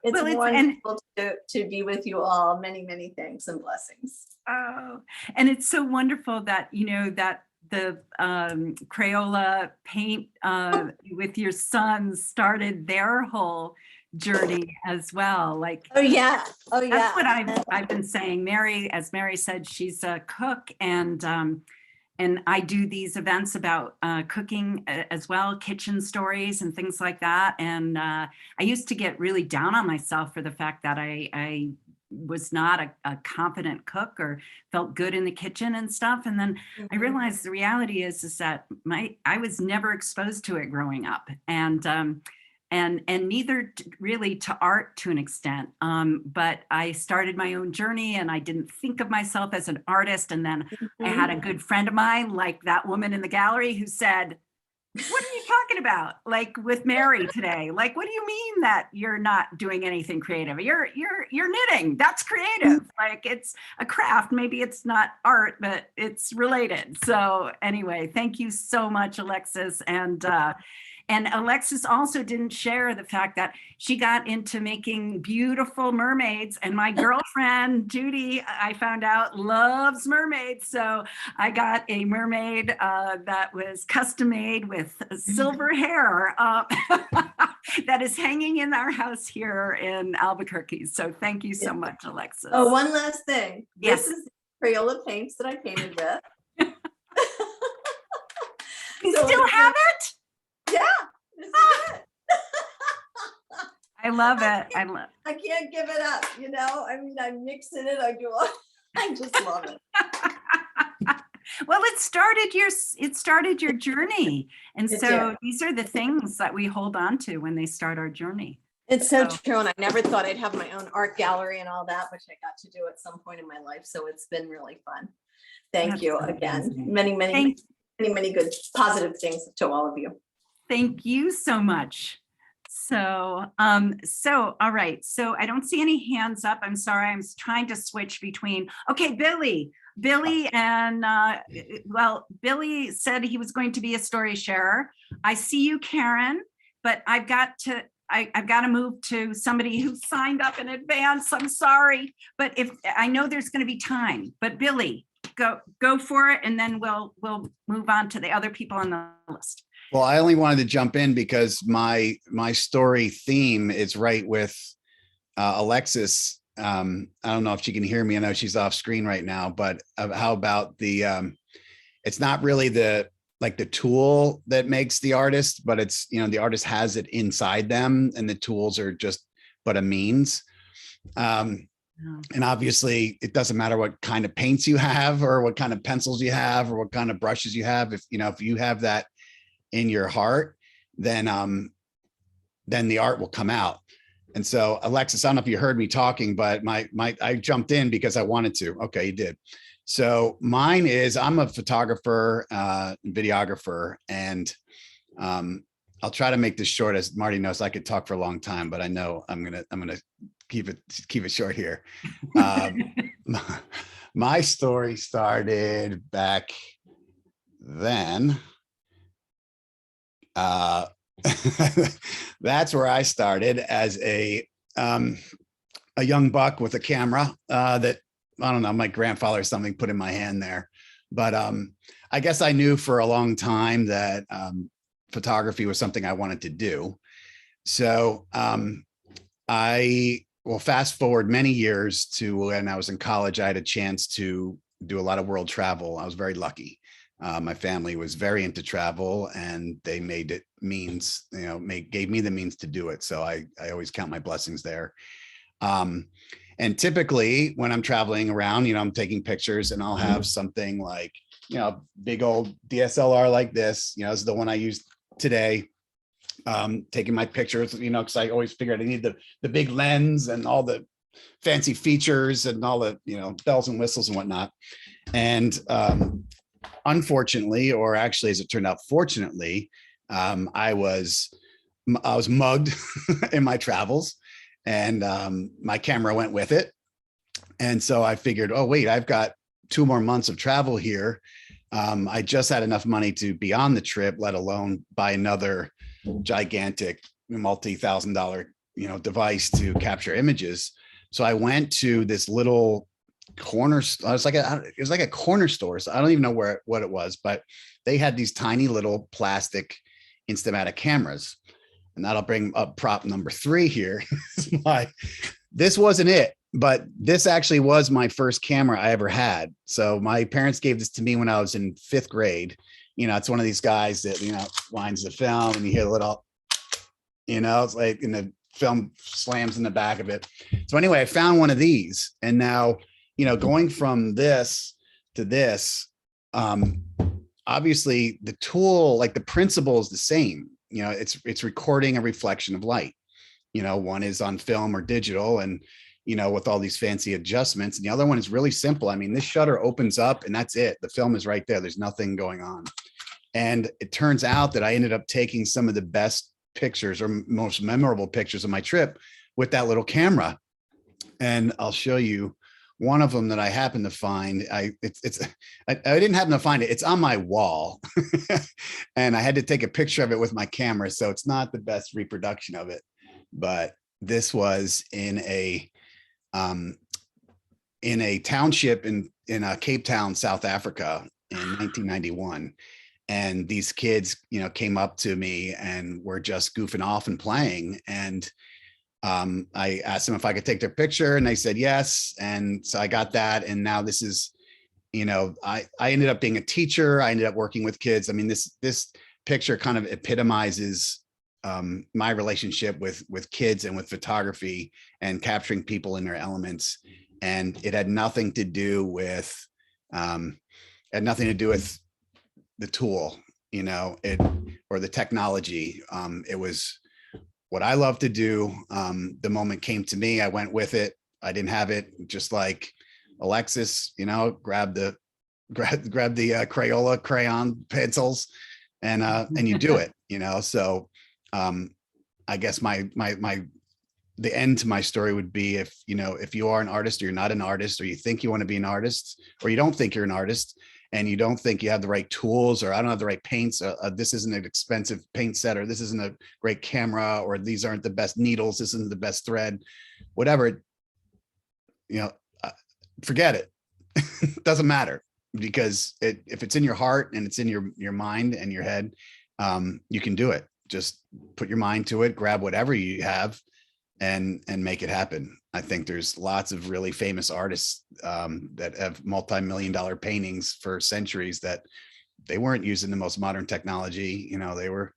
It's wonderful to be with you all. Many, many thanks and blessings.
Oh, and it's so wonderful that, you know, that the Crayola paint with your sons started their whole journey as well. Like,
oh yeah, oh yeah.
That's what I've been saying. Mary, as Mary said, she's a cook, and I do these events about cooking as well, kitchen stories and things like that. And I used to get really down on myself for the fact that I was not a confident cook or felt good in the kitchen and stuff. And then I realized the reality is that I was never exposed to it growing up. And and neither really to art to an extent. But I started my own journey and I didn't think of myself as an artist. And then I had a good friend of mine, like that woman in the gallery, who said, what are you talking about? Like with Mary today, like, what do you mean that you're not doing anything creative? You're knitting, that's creative. Like, it's a craft. Maybe it's not art, but it's related. So anyway, thank you so much, Alexis. And Alexis also didn't share the fact that she got into making beautiful mermaids. And my girlfriend, Judy, I found out, loves mermaids. So I got a mermaid that was custom made with silver hair that is hanging in our house here in Albuquerque. So thank you so much, Alexis.
Oh, one last thing.
Yes.
This is the Crayola paints that I painted with.
You still have it?
Yeah, this is it.
I love it.
I can't give it up, you know? I mean, I'm mixing it, I just love it.
Well, it started your journey. And
It
so
did.
these are the things that we hold on to when they start our journey.
It's so
So-
true. And I never thought I'd have my own art gallery and all that, which I got to do at some point in my life. So it's been really fun. Thank
That's
you again.
amazing.
Many good positive things to all of you.
Thank you so much. So all right. So I don't see any hands up. I'm sorry. I'm trying to switch between. Okay, Billy and well, Billy said he was going to be a story sharer. I see you, Karen, but I've got to move to somebody who signed up in advance. I'm sorry, but if I know there's going to be time, but Billy, go for it, and then we'll move on to the other people on the list.
Well, I only wanted to jump in because my story theme is right with Alexis. I don't know if she can hear me. I know she's off screen right now, but how about the, it's not really the tool that makes the artist, but it's, the artist has it inside them and the tools are just but a means. And obviously it doesn't matter what kind of paints you have or what kind of pencils you have or what kind of brushes you have. If you have that in your heart, then the art will come out. And so, Alexis, I don't know if you heard me talking, but I jumped in because I wanted to. Okay, you did. So mine is, I'm a photographer, videographer, and I'll try to make this short. As Marty knows, I could talk for a long time, but I know I'm gonna keep it short here. My story started back then. That's where I started as a young buck with a camera that, I don't know, my grandfather or something put in my hand there. But I guess I knew for a long time that photography was something I wanted to do. So fast forward many years to when I was in college. I had a chance to do a lot of world travel. I was very lucky. My family was very into travel and they made it means, gave me the means to do it. So I always count my blessings there. And typically when I'm traveling around, I'm taking pictures and I'll have something like, big old DSLR like this, this is the one I used today, taking my pictures, because I always figured I need the big lens and all the fancy features and all the, bells and whistles and whatnot. And unfortunately, or actually, as it turned out, fortunately, I was mugged in my travels, and my camera went with it. And so I figured, oh wait, I've got 2 more months of travel here. I just had enough money to be on the trip, let alone buy another gigantic multi-$1,000, device to capture images. So I went to this little corner. It was like a corner store. So I don't even know what it was, but they had these tiny little plastic Instamatic cameras. And that'll bring up prop number 3 here. This wasn't it, but this actually was my first camera I ever had. So my parents gave this to me when I was in 5th grade. It's one of these guys that, winds the film and you hear a little, it's like in the film slams in the back of it. So anyway, I found one of these, and now, going from this to this, obviously the tool, like the principle is the same. it's recording a reflection of light. One is on film or digital, and with all these fancy adjustments, and the other one is really simple. I mean, this shutter opens up and that's it. The film is right there. There's nothing going on. And it turns out that I ended up taking some of the best pictures or most memorable pictures of my trip with that little camera. And I'll show you one of them that I happened to find. I didn't happen to find it. It's on my wall. And I had to take a picture of it with my camera. So it's not the best reproduction of it, but this was in a township in Cape Town, South Africa in 1991. And these kids, came up to me and were just goofing off and playing. And I asked them if I could take their picture, and they said yes. And so I got that. And now this is, I ended up being a teacher. I ended up working with kids. I mean, this picture kind of epitomizes my relationship with kids and with photography and capturing people in their elements. And it had nothing to do with the tool, or the technology. It was what I love to do. The moment came to me, I went with it. I didn't have it, just like Alexis, grab the Crayola crayon pencils and you do it, So I guess the end to my story would be if you are an artist or you're not an artist, or you think you want to be an artist, or you don't think you're an artist, and you don't think you have the right tools, or I don't have the right paints, this isn't an expensive paint set, or this isn't a great camera, or these aren't the best needles, this isn't the best thread, whatever, forget it. Doesn't matter, because if it's in your heart and it's in your mind and your head, you can do it. Just put your mind to it, grab whatever you have and make it happen. I think there's lots of really famous artists that have multi-million-dollar paintings for centuries that they weren't using the most modern technology. They were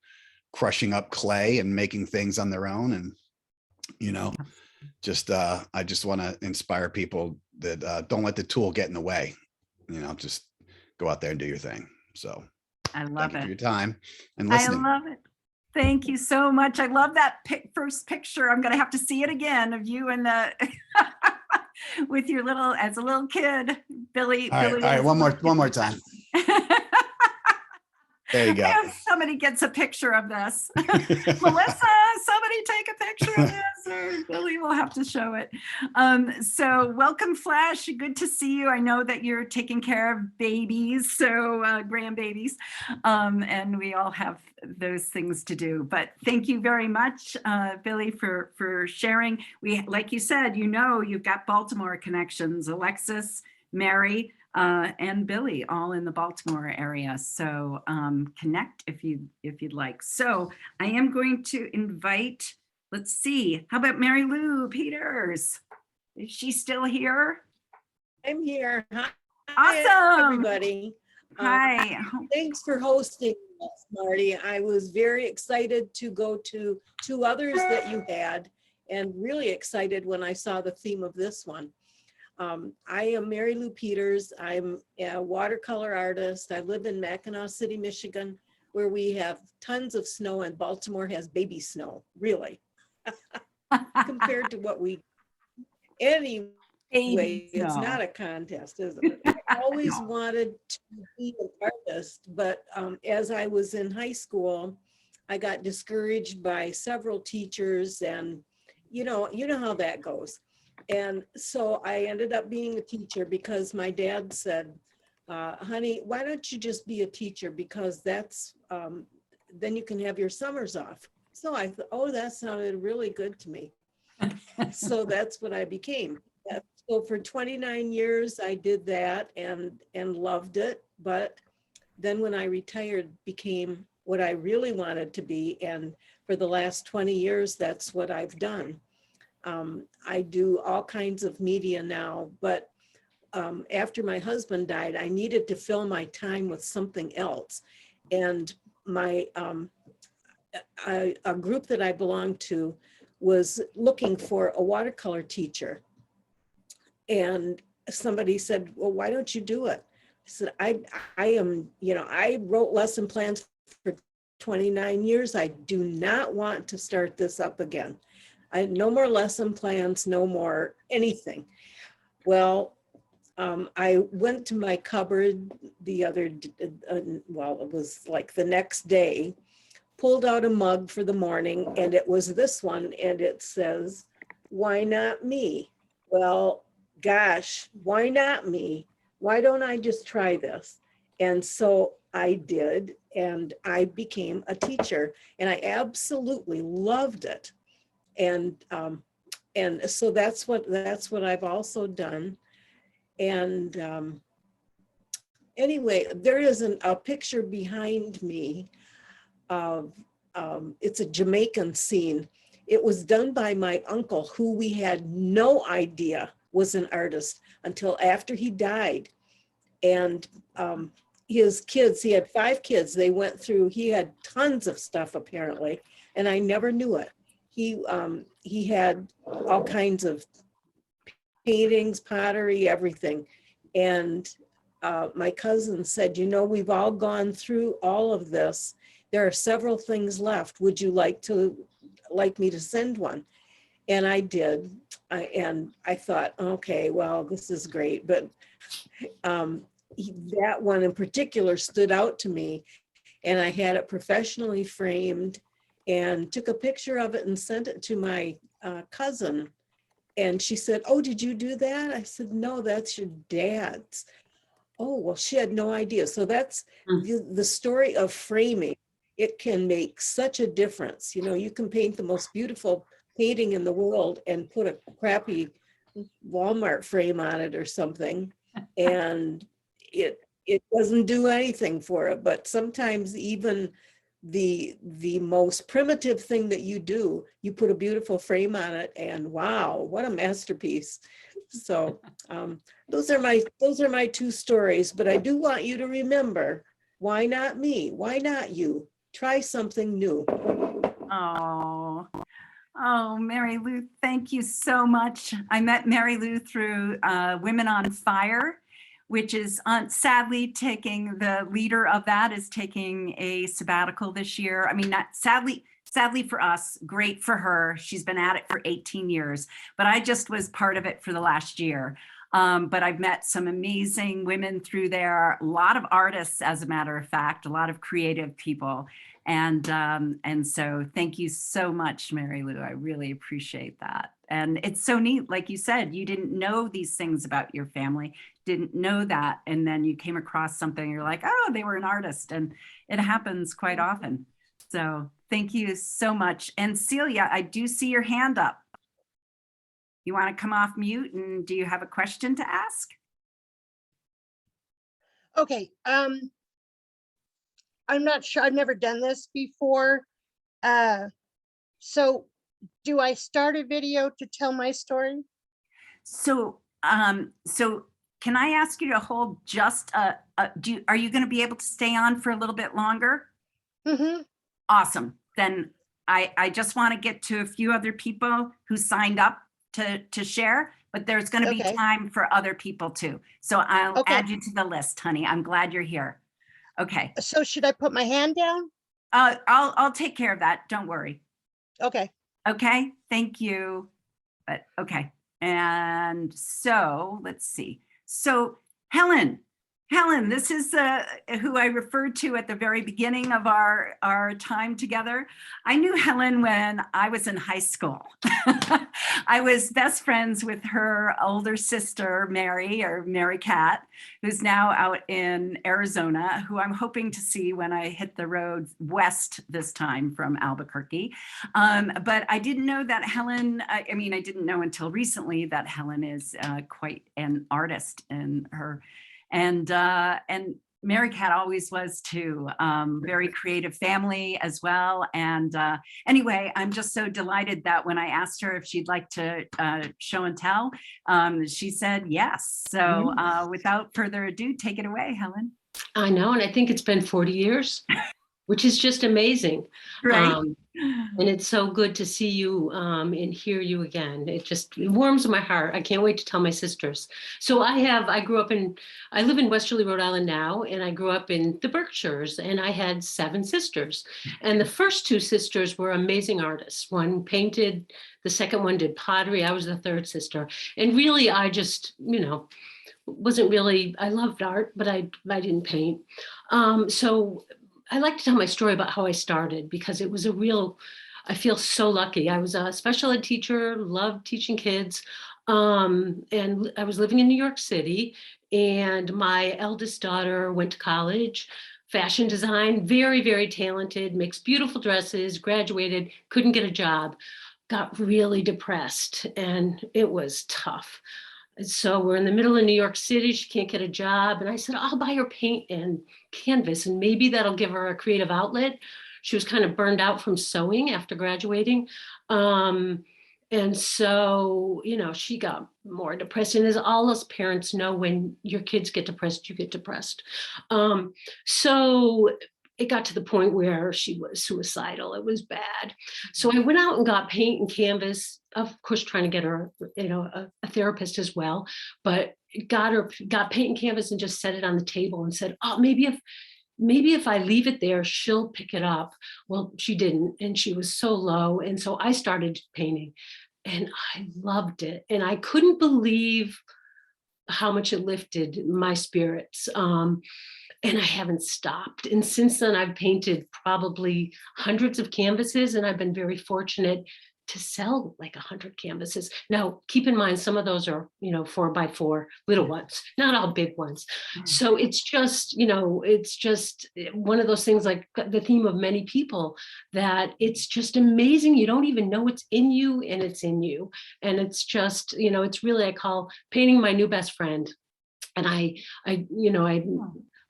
crushing up clay and making things on their own. And, I just want to inspire people that don't let the tool get in the way, just go out there and do your thing. So
I love
thank you for
it.
your time and
I
listening.
love it. Thank you so much. I love that first picture. I'm going to have to see it again of you and the with your as a little kid, Billy.
All right, one more time. There you go.
I hope somebody gets a picture of this. Melissa, somebody take a picture of this, or Billy will have to show it. So welcome, Flash. Good to see you. I know that you're taking care of babies, so grandbabies, and we all have those things to do. But thank you very much, Billy, for sharing. Like you said, you've got Baltimore connections, Alexis, Mary, and Billy, all in the Baltimore area. So connect if you'd like. So I am going to invite, let's see, how about Mary Lou Peters? Is she still here?
I'm here. Hi,
Awesome.
everybody.
Hi.
Thanks for hosting us, Marty. I was very excited to go to two others that you had, and really excited when I saw the theme of this one. I am Mary Lou Peters. I'm a watercolor artist. I live in Mackinac City, Michigan, where we have tons of snow, and Baltimore has baby snow, really, compared to what we, anyway, it's not a contest, is it? I always wanted to be an artist, but as I was in high school, I got discouraged by several teachers, and you know how that goes. And so I ended up being a teacher because my dad said, honey, why don't you just be a teacher? Because that's, then you can have your summers off. So I thought, oh, that sounded really good to me. So that's what I became. So for 29 years, I did that and loved it. But then when I retired, became what I really wanted to be. And for the last 20 years, that's what I've done. I do all kinds of media now, but after my husband died, I needed to fill my time with something else. And my a group that I belonged to was looking for a watercolor teacher. And somebody said, well, why don't you do it? I said, I am, I wrote lesson plans for 29 years. I do not want to start this up again. No more lesson plans, no more anything. Well, I went to my cupboard the other, well, it was like the next day, pulled out a mug for the morning, and it was this one, and it says, "Why not me?" Well, gosh, why not me? Why don't I just try this? And so I did, and I became a teacher, and I absolutely loved it. And so that's what I've also done. And anyway, there is a picture behind me of, it's a Jamaican scene. It was done by my uncle, who we had no idea was an artist until after he died. And his kids, he had 5 kids, they went through, he had tons of stuff apparently, and I never knew it. He had all kinds of paintings, pottery, everything. And my cousin said, you know, we've all gone through all of this. There are several things left. Would you like me to send one? And I did. And I thought, okay, well, this is great. But that one in particular stood out to me. And I had it professionally framed and took a picture of it and sent it to my cousin. And she said, "Oh, did you do that?" I said, "No, that's your dad's." Oh, well, she had no idea. So that's the story of framing. It can make such a difference. You know, you can paint the most beautiful painting in the world and put a crappy Walmart frame on it or something, and it doesn't do anything for it. But sometimes even the most primitive thing that you do, you put a beautiful frame on it, and wow, what a masterpiece. So those are my 2 stories. But I do want you to remember, why not me? Why not you? Try something new.
Oh, Mary Lou, thank you so much. I met Mary Lou through Women on Fire, which is sadly taking, the leader of that is taking a sabbatical this year. I mean, not sadly for us, great for her. She's been at it for 18 years, but I just was part of it for the last year. But I've met some amazing women through there, a lot of artists, as a matter of fact, a lot of creative people. And so thank you so much, Mary Lou. I really appreciate that. And it's so neat, like you said, you didn't know these things about your family, didn't know that. And then you came across something, you're like, oh, they were an artist. And it happens quite often. So thank you so much. And Celia, I do see your hand up. You want to come off mute, and do you have a question to ask?
Okay, I'm not sure, I've never done this before. So do I start a video to tell my story?
So can I ask you to hold just are you going to be able to stay on for a little bit longer?
Mm-hmm.
Awesome. Then I just want to get to a few other people who signed up to share, but there's going to be time for other people too. So I'll add you to the list, honey. I'm glad you're here. Okay.
So should I put my hand down?
I'll take care of that. Don't worry.
Okay.
Okay. Thank you. But okay. And so let's see. So Helen, this is who I referred to at the very beginning of our time together. I knew Helen when I was in high school. I was best friends with her older sister, Mary Cat, who's now out in Arizona, who I'm hoping to see when I hit the road west this time from Albuquerque. But I didn't know that Helen, I didn't know until recently that Helen is quite an artist in her. And Mary Cat always was too, very creative family as well. And anyway, I'm just so delighted that when I asked her if she'd like to show and tell, she said yes. So without further ado, take it away, Helen.
I know, and I think it's been 40 years. which is just amazing.
Right.
And it's so good to see you and hear you again. It warms my heart. I can't wait to tell my sisters. So I live in Westerly, Rhode Island now, and I grew up in the Berkshires, and I had 7 sisters. And the first 2 sisters were amazing artists. One painted, the second one did pottery. I was the 3rd sister. And really, I just, wasn't really, I loved art, but I didn't paint. So I like to tell my story about how I started, because it was I feel so lucky. I was a special ed teacher, loved teaching kids. And I was living in New York City, and my eldest daughter went to college, fashion design, very, very talented, makes beautiful dresses, graduated, couldn't get a job, got really depressed, and it was tough. So we're in the middle of New York City. She can't get a job. And I said, I'll buy her paint and canvas, and maybe that'll give her a creative outlet. She was kind of burned out from sewing after graduating. And so, she got more depressed. And as all us parents know, when your kids get depressed, you get depressed. So it got to the point where she was suicidal. It was bad. So I went out and got paint and canvas, of course, trying to get her, a therapist as well, but got paint and canvas and just set it on the table and said, oh, maybe if I leave it there, she'll pick it up. Well, she didn't, and she was so low. And so I started painting, and I loved it. And I couldn't believe how much it lifted my spirits. And I haven't stopped. And since then, I've painted probably hundreds of canvases, and I've been very fortunate to sell like 100 canvases. Now, keep in mind, some of those are, 4x4 little ones, not all big ones. So it's just, one of those things, like the theme of many people, that it's just amazing. You don't even know it's in you, and it's in you. And it's just, it's really, I call painting my new best friend. And I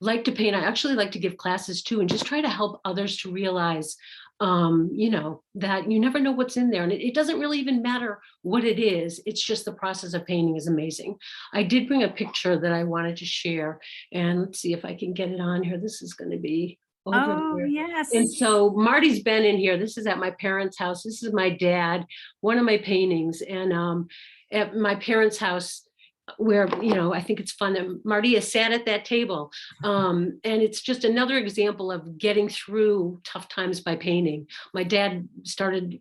like to paint. I actually like to give classes too, and just try to help others to realize, that you never know what's in there. And it doesn't really even matter what it is. It's just the process of painting is amazing. I did bring a picture that I wanted to share, and let's see if I can get it on here. This is going to be over here.
Yes.
And so Marty's been in here. This is at my parents' house. This is my dad, one of my paintings. And at my parents' house, where, I think it's fun that Martia sat at that table. And it's just another example of getting through tough times by painting. My dad started,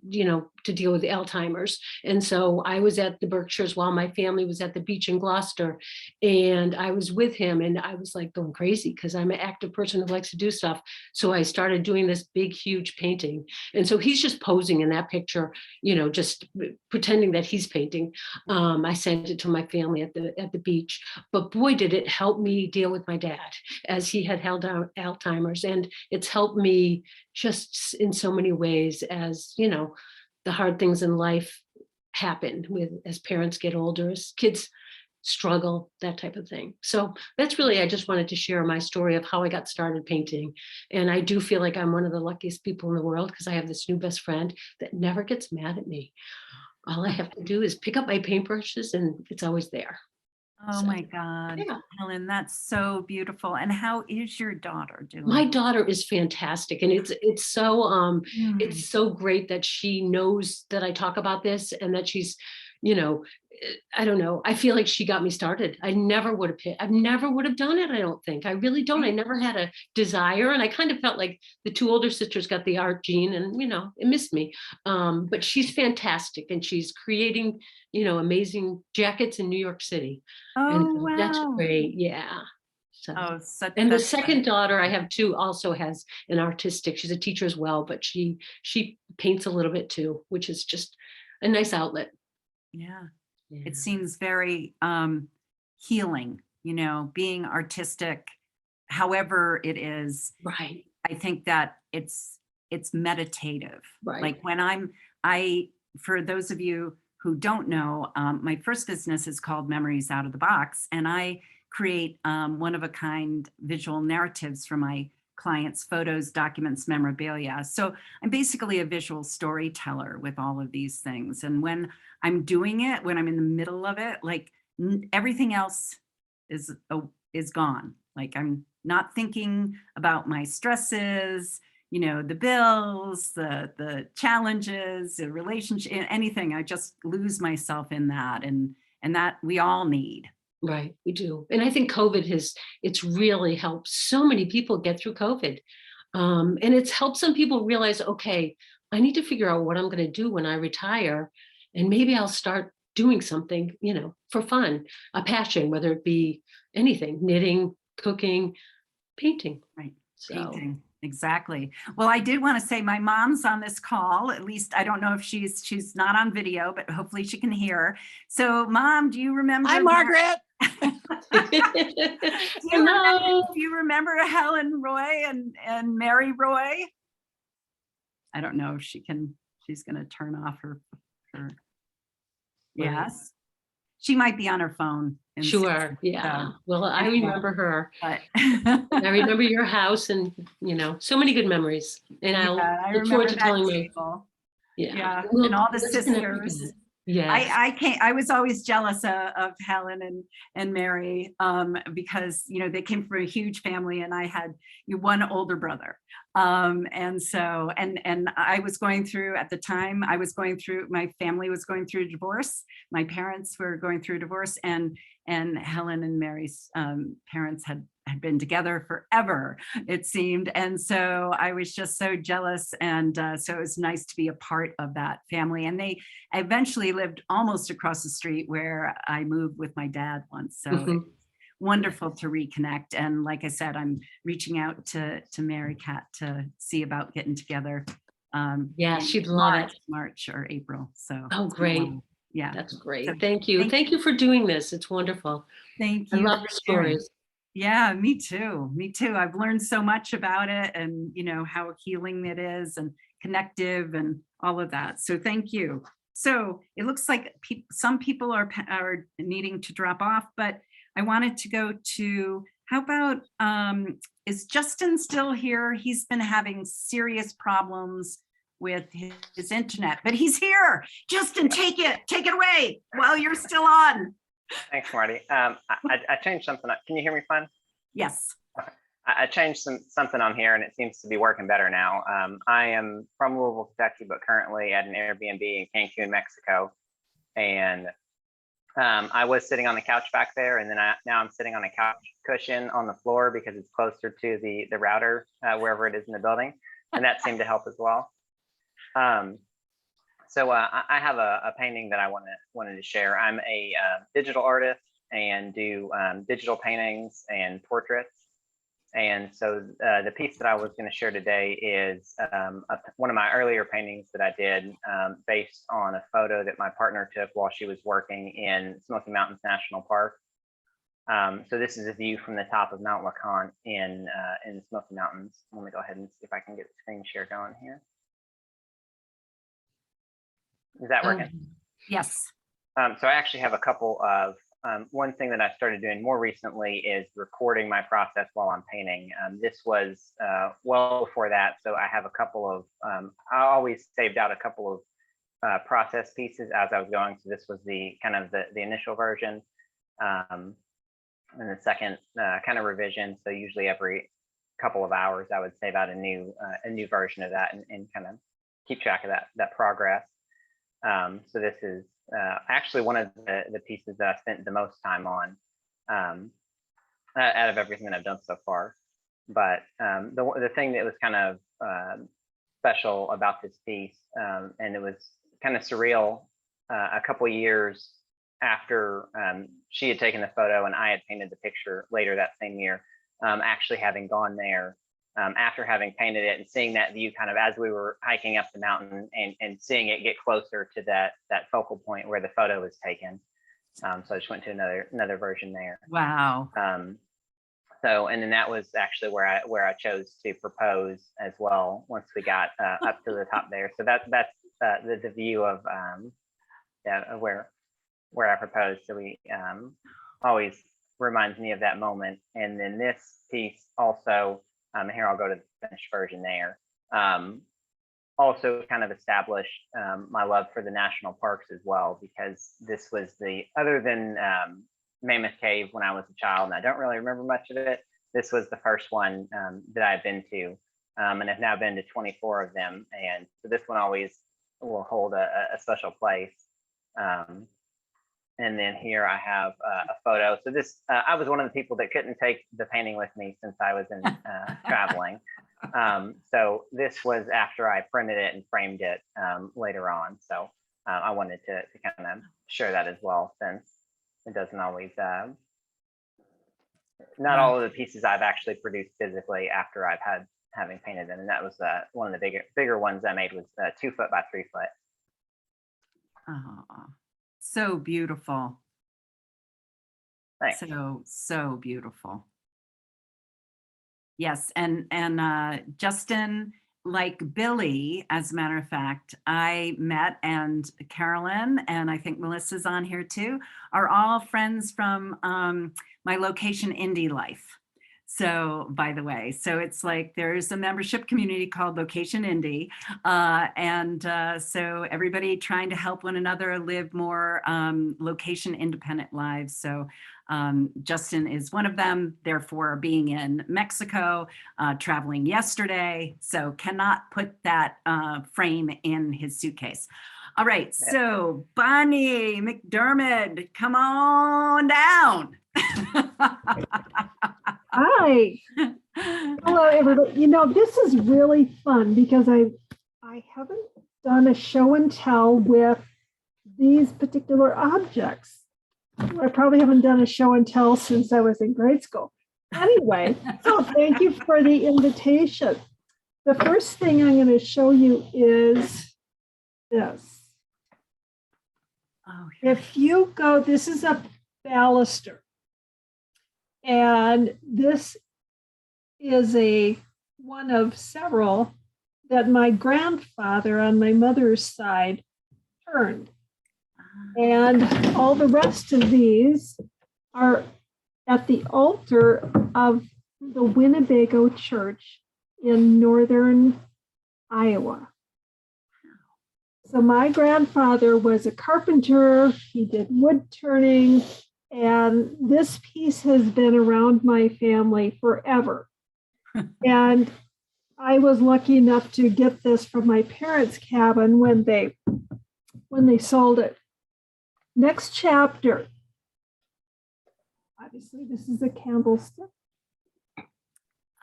to deal with Alzheimer's. And so I was at the Berkshires while my family was at the beach in Gloucester. And I was with him, and I was like going crazy because I'm an active person who likes to do stuff. So I started doing this big, huge painting. And so he's just posing in that picture, just pretending that he's painting. I sent it to my family at the beach, but boy, did it help me deal with my dad, as he had held out Alzheimer's. And it's helped me just in so many ways, as the hard things in life happen as parents get older, as kids struggle, that type of thing. So that's really, I just wanted to share my story of how I got started painting. And I do feel like I'm one of the luckiest people in the world, because I have this new best friend that never gets mad at me. All I have to do is pick up my paintbrushes, and it's always there.
Oh my God,
yeah.
Helen, that's so beautiful. And how is your daughter doing?
My daughter is fantastic, and it's so great that she knows that I talk about this, and that she's, I don't know. I feel like she got me started. I never would have done it. I don't think. I really don't. I never had a desire, and I kind of felt like the 2 older sisters got the art gene, and it missed me. But she's fantastic, and she's creating, amazing jackets in New York City.
Oh,
and so
wow.
That's great. Yeah. So.
Oh,
and the second daughter I have too also has an artistic. She's a teacher as well, but she paints a little bit too, which is just a nice outlet.
Yeah. It seems very healing, being artistic, however it is.
Right.
I think that it's meditative.
Right.
Like when for those of you who don't know, my first business is called Memories Out of the Box, and I create one-of-a-kind visual narratives for my clients' photos, documents, memorabilia. So I'm basically a visual storyteller with all of these things. And when I'm doing it, when I'm in the middle of it, like everything else is gone. Like I'm not thinking about my stresses, you know, the bills, the challenges, the relationship, anything. I just lose myself in that, and that we all need.
Right, we do. And I think it's really helped so many people get through COVID. And it's helped some people realize, okay, I need to figure out what I'm going to do when I retire. And maybe I'll start doing something, you know, for fun, a passion, whether it be anything, knitting, cooking, painting.
Right.
So,
Painting. Exactly. Well, I did want to say my mom's on this call. At least I don't know if she's not on video, but hopefully she can hear. So, Mom, do you remember?
Hi, Margaret.
hello.
Do you remember Helen Roy and Mary Roy? I don't know if she's going to turn off her. Yes. She might be on her phone.
Sure. Yeah. Well, I
anyway,
remember her.
But
I remember your house, and you know, so many good memories. And
I
look forward
remember
to
that
telling me.
table.
Yeah.
Yeah.
We'll
And all the
let's connect again.
sisters.
Yes.
I was always jealous of Helen and Mary because, you know, they came from a huge family and I had one older brother. And so, and I was going through, at the time, my family was going through a divorce. My parents were going through a divorce, and Helen and Mary's parents had been together forever, it seemed. And so I was just so jealous. And so it was nice to be a part of that family. And they eventually lived almost across the street where I moved with my dad once. So it's wonderful to reconnect. And like I said, I'm reaching out to Mary Cat to see about getting together.
Yeah, she'd love it.
March or April. So
oh, great.
Yeah,
That's great.
So,
thank you. Thank you for doing this. It's wonderful.
Thank you.
I love the stories.
Yeah, me too. Me too. I've learned so much about it, and you know how healing it is and connective and all of that. So thank you. So it looks like some people are needing to drop off, but I wanted to go to, how about, is Justin still here? He's been having serious problems with his internet, but he's here. Justin, take it away while you're still on.
Thanks, Marty. I changed something up. Can you hear me fine?
Yes.
I changed something on here and it seems to be working better now. I am from Louisville, Kentucky, but currently at an Airbnb in Cancun, Mexico. And I was sitting on the couch back there, and then now I'm sitting on a couch cushion on the floor because it's closer to the router, wherever it is in the building. And that seemed to help as well. So I have a painting that I wanted to share. I'm a digital artist and do digital paintings and portraits. And so the piece that I was going to share today is one of my earlier paintings that I did based on a photo that my partner took while she was working in Smoky Mountains National Park. So this is a view from the top of Mount LeConte in the Smoky Mountains. Let me go ahead and see if I can get the screen share going here. Is that working?
Yes.
So I actually have a couple of, one thing that I started doing more recently is recording my process while I'm painting. This was well before that. So I have a couple of, I always saved out a couple of process pieces as I was going. So this was the kind of the initial version. And the second kind of revision. So usually every couple of hours, I would save out a new version of that and kind of keep track of that progress. So this is actually one of the pieces that I spent the most time on out of everything that I've done so far. But the thing that was kind of special about this piece, and it was kind of surreal, a couple of years after she had taken the photo and I had painted the picture later that same year, actually having gone there after having painted it and seeing that view kind of as we were hiking up the mountain and seeing it get closer to that focal point where the photo was taken. So I just went to another version there.
Wow.
So, and then that was actually where I chose to propose as well once we got up to the top there. So that's the view of where I proposed. So we always reminds me of that moment. And then this piece also, here I'll go to the finished version there. Also kind of established my love for the national parks as well, because this was other than Mammoth Cave when I was a child, and I don't really remember much of it. This was the first one that I've been to and have now been to 24 of them. And so this one always will hold a special place. And then here I have a photo. So this, I was one of the people that couldn't take the painting with me since I was in traveling. So this was after I printed it and framed it later on. So I wanted to kind of share that as well, since it doesn't always, not all of the pieces I've actually produced physically after having painted them. And that was one of the bigger ones I made was 2 foot by 3 foot.
Oh, so beautiful.
Thanks.
So beautiful. Yes, and Justin, like Billy, as a matter of fact, I met, and Carolyn, and I think Melissa's on here too, are all friends from my Location Indie Life. So, by the way, so it's like there's a membership community called Location Indie, and so everybody trying to help one another live more location independent lives. So Justin is one of them, therefore being in Mexico, traveling yesterday, so cannot put that frame in his suitcase. All right, so Bonnie McDermott, come on down.
Hi. Hello, everybody. You know, this is really fun because I haven't done a show and tell with these particular objects. I probably haven't done a show and tell since I was in grade school. Anyway, so thank you for the invitation. The first thing I'm going to show you is this.
Oh,
if you go, this is a baluster. And this is one of several that my grandfather on my mother's side turned. And all the rest of these are at the altar of the Winnebago Church in northern Iowa. So my grandfather was a carpenter. He did wood turning. And this piece has been around my family forever. And I was lucky enough to get this from my parents' cabin when they sold it. Next chapter. Obviously, this is a candlestick.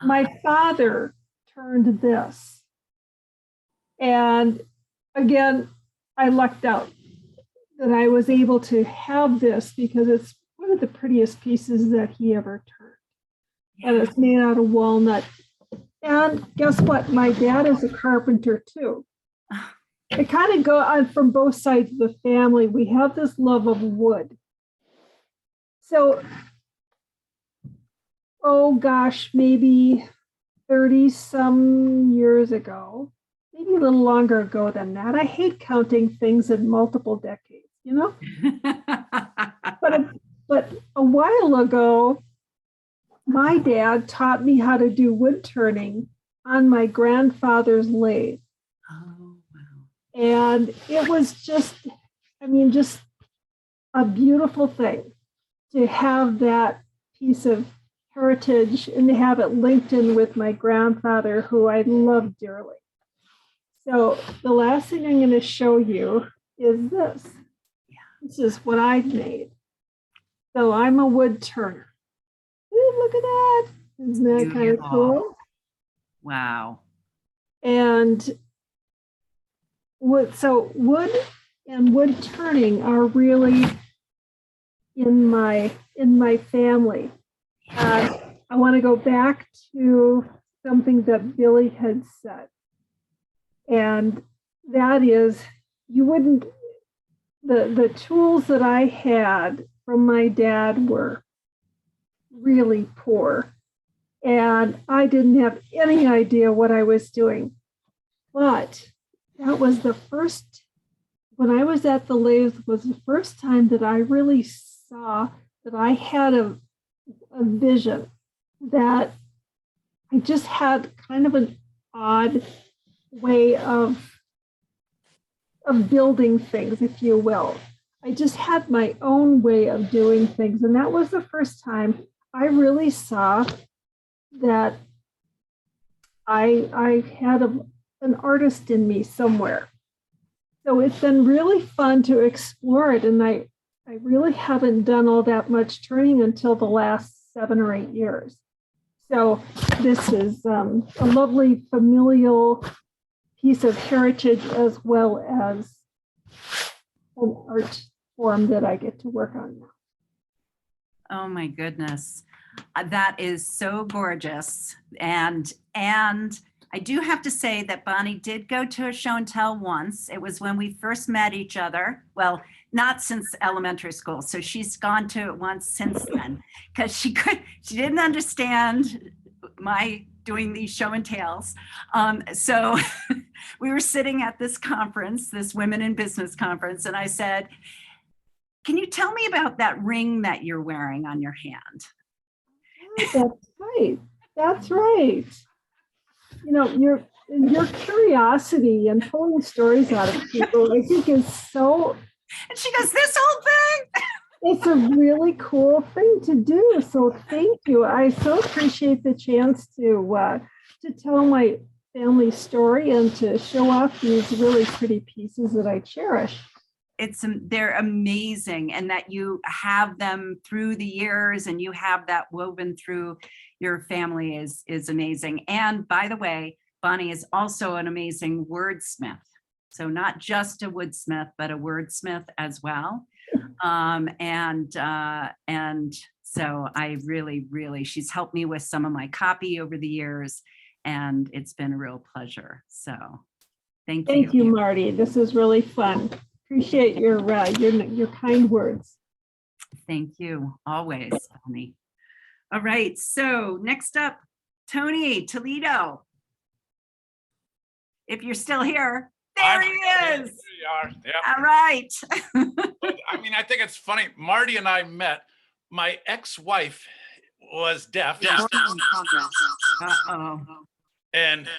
My father turned this. And again, I lucked out that I was able to have this because it's one of the prettiest pieces that he ever turned. And it's made out of walnut. And guess what? My dad is a carpenter too. It kind of go on from both sides of the family. We have this love of wood. So, oh gosh, maybe 30 some years ago, maybe a little longer ago than that. I hate counting things in multiple decades. You know, but a while ago, my dad taught me how to do wood turning on my grandfather's lathe.
Oh, wow.
And it was just a beautiful thing to have that piece of heritage and to have it linked in with my grandfather, who I love dearly. So the last thing I'm going to show you is this. This is what I've made. So I'm a wood turner. Ooh, look at that. Isn't that kind of cool?
Wow.
And wood and wood turning are really in my family. I want to go back to something that Billy had said. And that is, the tools that I had from my dad were really poor. And I didn't have any idea what I was doing. But that was when I was at the lathe, was the first time that I really saw that I had a vision, that I just had kind of an odd way of building things, if you will. I just had my own way of doing things. And that was the first time I really saw that I had an artist in me somewhere. So it's been really fun to explore it. And I really haven't done all that much turning until the last 7 or 8 years. So this is a lovely familial piece of heritage as well as an art form that I get to work on now.
Oh my goodness. That is so gorgeous. And I do have to say that Bonnie did go to a show and tell once. It was when we first met each other. Well, not since elementary school. So she's gone to it once since then because she didn't understand my doing these show and tells. So we were sitting at this conference, this Women in Business conference, and I said, can you tell me about that ring that you're wearing on your hand?
That's right. That's right. You know, your curiosity and pulling stories out of people, I think is so.
And she goes, this whole thing.
It's a really cool thing to do. So thank you. I so appreciate the chance to tell my family story and to show off these really pretty pieces that I cherish.
They're amazing, and that you have them through the years and you have that woven through your family is amazing. And by the way, Bonnie is also an amazing wordsmith. So not just a woodsmith, but a wordsmith as well. And so I really, she's helped me with some of my copy over the years, and it's been a real pleasure. So thank you.
Thank you, Marty. This is really fun. Appreciate your kind words.
Thank you, always, Bonnie. All right, so next up, Tony Toledo. If you're still here, there he is.
Yep.
All right.
I mean, I think it's funny. Marty and I met. My ex-wife was deaf.
Uh-oh.
And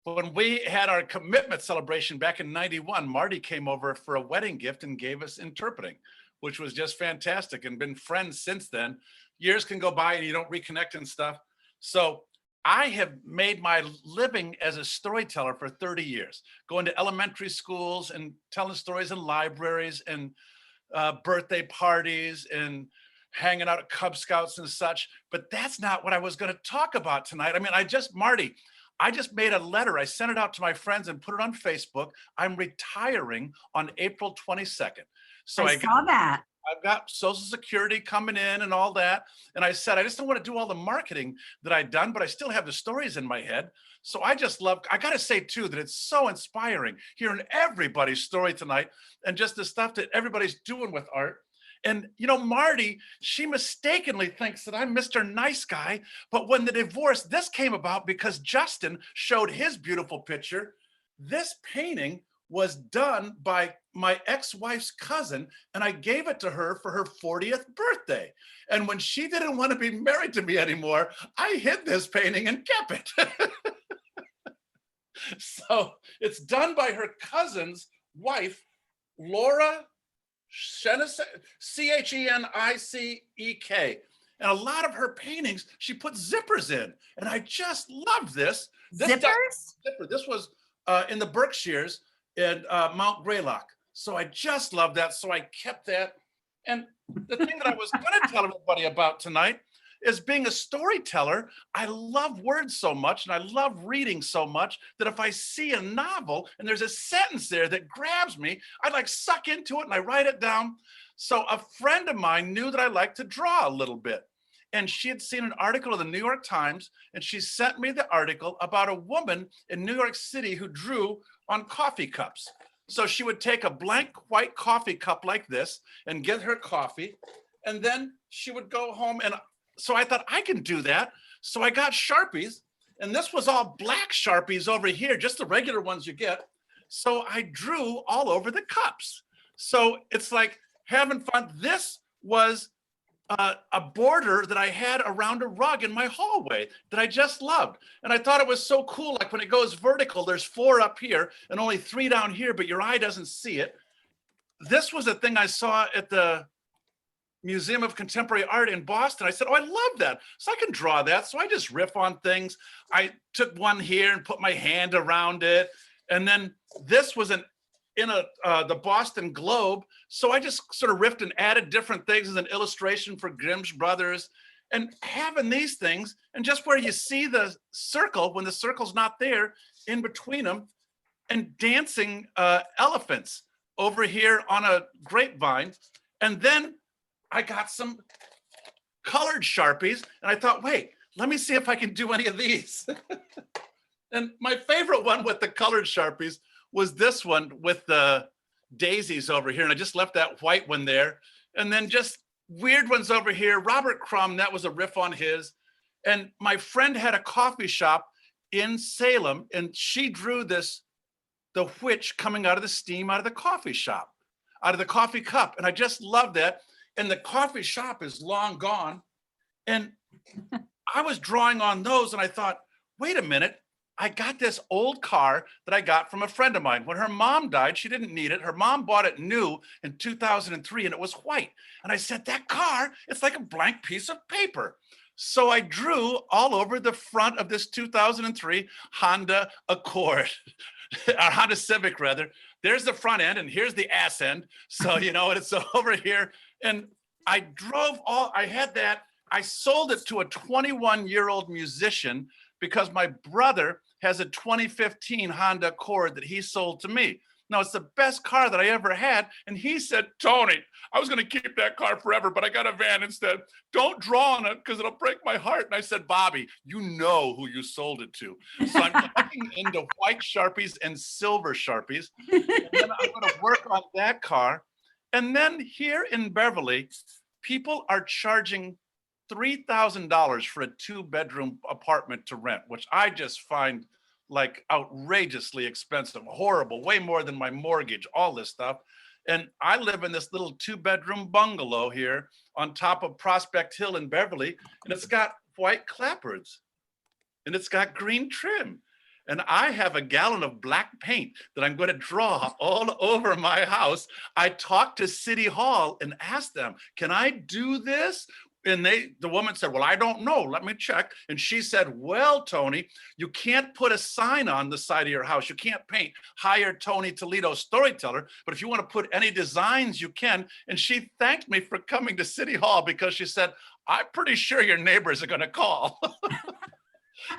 when we had our commitment celebration back in '91, Marty came over for a wedding gift and gave us interpreting, which was just fantastic, and been friends since then. Years can go by and you don't reconnect and stuff. So I have made my living as a storyteller for 30 years, going to elementary schools and telling stories in libraries and birthday parties and hanging out at Cub Scouts and such. But that's not what I was going to talk about tonight. I mean, Marty, I just made a letter. I sent it out to my friends and put it on Facebook. I'm retiring on April 22nd. So
I saw that.
I've got Social Security coming in and all that. And I said, I just don't want to do all the marketing that I've done, but I still have the stories in my head. So I got to say too, that it's so inspiring hearing everybody's story tonight and just the stuff that everybody's doing with art. And, you know, Marty, she mistakenly thinks that I'm Mr. Nice Guy. But when the divorce, this came about because Justin showed his beautiful picture. This painting was done by my ex-wife's cousin, and I gave it to her for her 40th birthday. And when she didn't want to be married to me anymore, I hid this painting and kept it. So it's done by her cousin's wife, Laura Chenicek. And a lot of her paintings, she put zippers in. And I just love this.
Zippers?
This was in the Berkshires in Mount Greylock. So I just love that. So I kept that. And the thing that I was going to tell everybody about tonight is being a storyteller. I love words so much and I love reading so much that if I see a novel and there's a sentence there that grabs me, I like suck into it and I write it down. So a friend of mine knew that I like to draw a little bit. And she had seen an article in the New York Times, and she sent me the article about a woman in New York City who drew on coffee cups. So she would take a blank white coffee cup like this and get her coffee, and then she would go home. And so I thought, I can do that. So I got Sharpies, and this was all black Sharpies over here, just the regular ones you get. So I drew all over the cups. So it's like having fun. This was a border that I had around a rug in my hallway that I just loved. And I thought it was so cool. Like when it goes vertical, there's 4 up here and only 3 down here, but your eye doesn't see it. This was a thing I saw at the Museum of Contemporary Art in Boston. I said, oh, I love that. So I can draw that. So I just riff on things. I took one here and put my hand around it. And then this was in the Boston Globe. So I just sort of riffed and added different things as an illustration for Grimm's Brothers. And having these things, and just where you see the circle, when the circle's not there, in between them, and dancing elephants over here on a grapevine. And then I got some colored Sharpies, and I thought, wait, let me see if I can do any of these. And my favorite one with the colored Sharpies was this one with the daisies over here. And I just left that white one there. And then just weird ones over here. Robert Crumb, that was a riff on his. And my friend had a coffee shop in Salem, and she drew this, the witch coming out of the steam out of the coffee shop, out of the coffee cup. And I just love that. And the coffee shop is long gone. And I was drawing on those, and I thought, wait a minute, I got this old car that I got from a friend of mine. When her mom died, she didn't need it. Her mom bought it new in 2003, and it was white. And I said, that car, it's like a blank piece of paper. So I drew all over the front of this 2003 Honda Accord, or Honda Civic rather. There's the front end, and here's the ass end. So, you know, it's over here. And I had that. I sold it to a 21-year-old musician because my brother has a 2015 Honda Accord that he sold to me. Now, it's the best car that I ever had. And he said, Tony, I was going to keep that car forever, but I got a van instead. Don't draw on it because it'll break my heart. And I said, Bobby, you know who you sold it to. So I'm looking into white Sharpies and silver Sharpies. And then I'm going to work on that car. And then here in Beverly, people are charging $3,000 for a 2-bedroom apartment to rent, which I just find like outrageously expensive, horrible, way more than my mortgage, all this stuff. And I live in this little 2-bedroom bungalow here on top of Prospect Hill in Beverly, and it's got white clapboards and it's got green trim. And I have a gallon of black paint that I'm going to draw all over my house. I talked to City Hall and asked them, can I do this? And the woman said, well, I don't know. Let me check. And she said, well, Tony, you can't put a sign on the side of your house. You can't paint hire Tony Toledo storyteller. But if you want to put any designs, you can. And she thanked me for coming to City Hall because she said, I'm pretty sure your neighbors are going to call.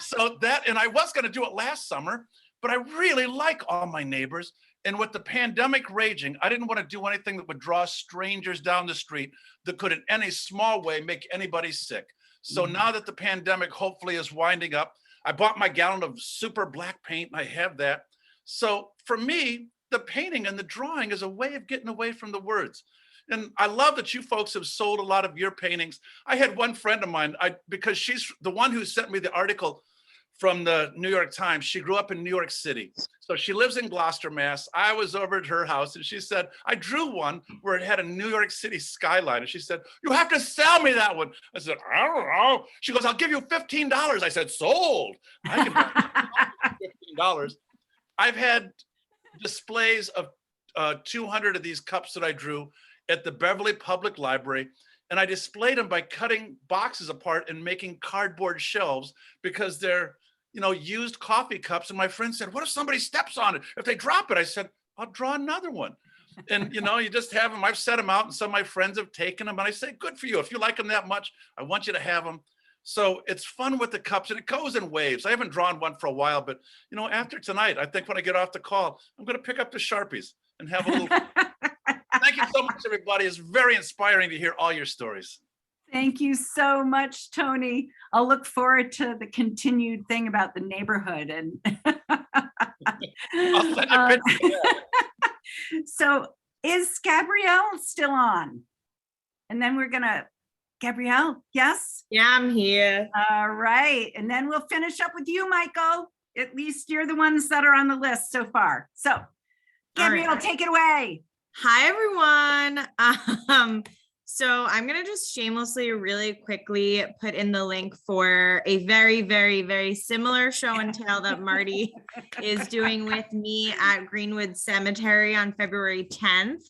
So and I was going to do it last summer, but I really like all my neighbors. And with the pandemic raging, I didn't want to do anything that would draw strangers down the street that could in any small way make anybody sick. So now that the pandemic hopefully is winding up, I bought my gallon of super black paint and I have that. So for me, the painting and the drawing is a way of getting away from the words. And I love that you folks have sold a lot of your paintings. I had one friend of mine, because she's the one who sent me the article from the New York Times. She grew up in New York City. So she lives in Gloucester, Mass. I was over at her house and she said, I drew one where it had a New York City skyline. And she said, you have to sell me that one. I said, I don't know. She goes, I'll give you $15. I said, sold. I can buy $15. I've had displays of 200 of these cups that I drew at the Beverly Public Library. And I displayed them by cutting boxes apart and making cardboard shelves because they're, used coffee cups. And my friend said, what if somebody steps on it? If they drop it, I said, I'll draw another one. And, you just have them. I've set them out and some of my friends have taken them. And I say, good for you. If you like them that much, I want you to have them. So it's fun with the cups and it goes in waves. I haven't drawn one for a while, but, after tonight, I think when I get off the call, I'm going to pick up the Sharpies and have a little. Thank you so much, everybody. It's very inspiring to hear all your stories.
Thank you so much, Tony. I'll look forward to the continued thing about the neighborhood. And
I'll send you pictures.
So is Gabrielle still on? And then we're gonna, Gabrielle, yes?
Yeah, I'm here.
All right. And then we'll finish up with you, Michael. At least you're the ones that are on the list so far. So Gabrielle, take it away.
Hi, everyone. So I'm going to just shamelessly, really quickly put in the link for a very, very, very similar show and tell that Marty is doing with me at Greenwood Cemetery on February 10th.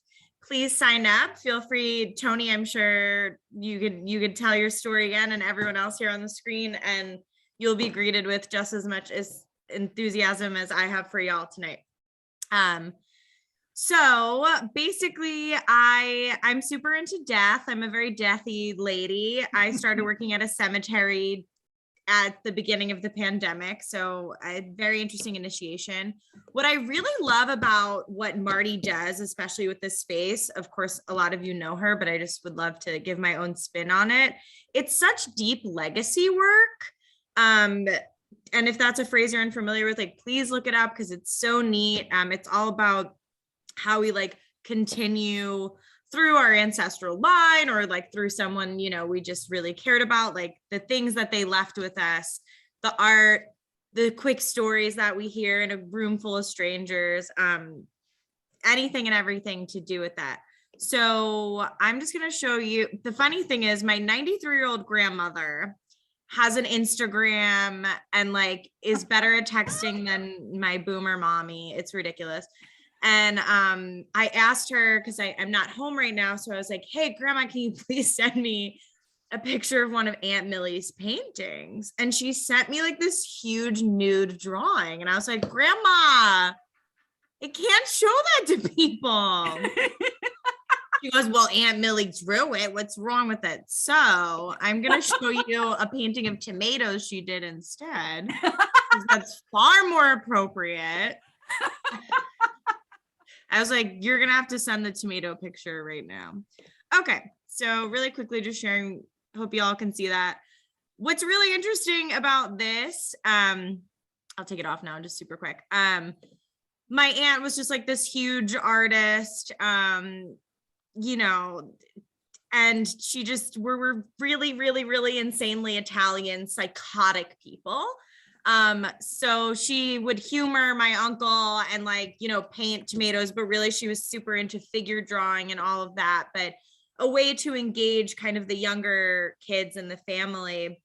please sign up. Feel free, Tony, I'm sure you could tell your story again, and everyone else here on the screen, and you'll be greeted with just as much as enthusiasm as I have for y'all tonight. So basically I'm super into death. I'm a very deathy lady. I started working at a cemetery at the beginning of the pandemic. So a very interesting initiation. What I really love about what Marty does, especially with this space, of course, a lot of you know her, but I just would love to give my own spin on it. It's such deep legacy work. And if that's a phrase you're unfamiliar with, like, please look it up because it's so neat. It's all about how we like continue through our ancestral line, or like through someone, you know, we just really cared about, like the things that they left with us, the art, the quick stories that we hear in a room full of strangers, anything and everything to do with that. So I'm just going to show you. The funny thing is my 93-year-old grandmother has an Instagram and like is better at texting than my boomer mommy. It's ridiculous. And I asked her, because I'm not home right now, so I was like, hey, Grandma, can you please send me a picture of one of Aunt Millie's paintings? And she sent me like this huge nude drawing. And I was like, Grandma, I can't show that to people. She goes, well, Aunt Millie drew it. What's wrong with it? So I'm going to show you a painting of tomatoes she did instead. That's far more appropriate. I was like, you're going to have to send the tomato picture right now. Okay. So really quickly, just sharing, hope you all can see that. What's really interesting about this, I'll take it off now, just super quick. My aunt was just like this huge artist, you know, and she just, we're really, really, really insanely Italian, psychotic people. So she would humor my uncle and like, you know, paint tomatoes, but really she was super into figure drawing and all of that. But a way to engage kind of the younger kids in the family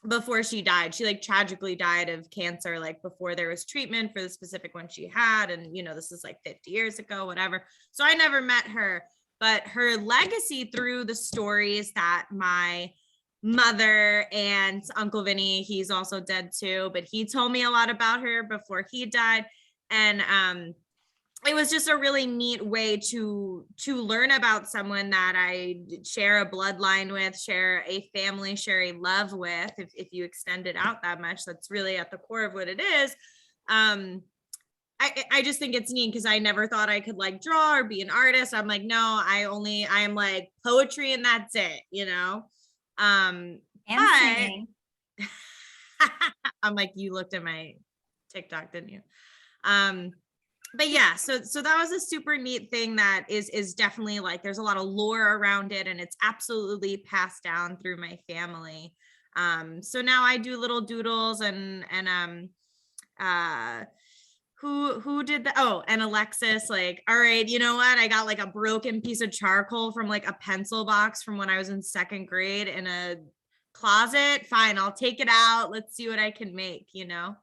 before she died. She like tragically died of cancer, like before there was treatment for the specific one she had. And, you know, this is like 50 years ago, whatever. So I never met her, but her legacy through the stories that my mother and Uncle Vinny, he's also dead too, but he told me a lot about her before he died. And it was just a really neat way to learn about someone that I share a bloodline with, share a family, share a love with. If you extend it out that much, that's really at the core of what it is. I just think it's neat because I never thought I could like draw or be an artist. I'm like, no, I am like poetry and that's it, you know?
And singing.
I'm like, you looked at my TikTok, didn't you? But yeah, so that was a super neat thing that is definitely like, there's a lot of lore around it and it's absolutely passed down through my family. So now I do little doodles and who did that? Oh, and Alexis, like, all right, you know what? I got like a broken piece of charcoal from like a pencil box from when I was in second grade in a closet. Fine, I'll take it out. Let's see what I can make, you know?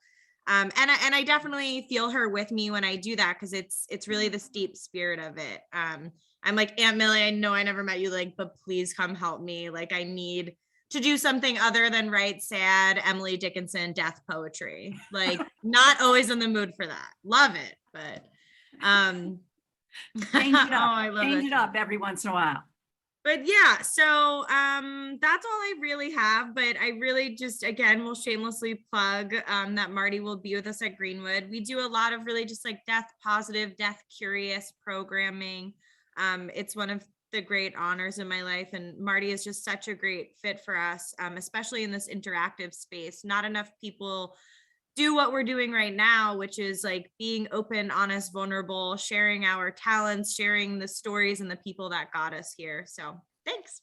And I definitely feel her with me when I do that because it's really the deep spirit of it. I'm like, Aunt Millie, I know I never met you, like, but please come help me. Like, I need to do something other than write sad Emily Dickinson death poetry. Like, not always in the mood for that. Love it, but
Change it up.
Oh, I love
Change
it.
it up every once in a while.
But yeah, so that's all I really have. But I really just, again, will shamelessly plug that Marty will be with us at Greenwood. We do a lot of really just like death positive, death curious programming. It's one of the great honors in my life, and Marty is just such a great fit for us, especially in this interactive space. Not enough people do what we're doing right now, which is like being open, honest, vulnerable, sharing our talents, sharing the stories and the people that got us here. So thanks.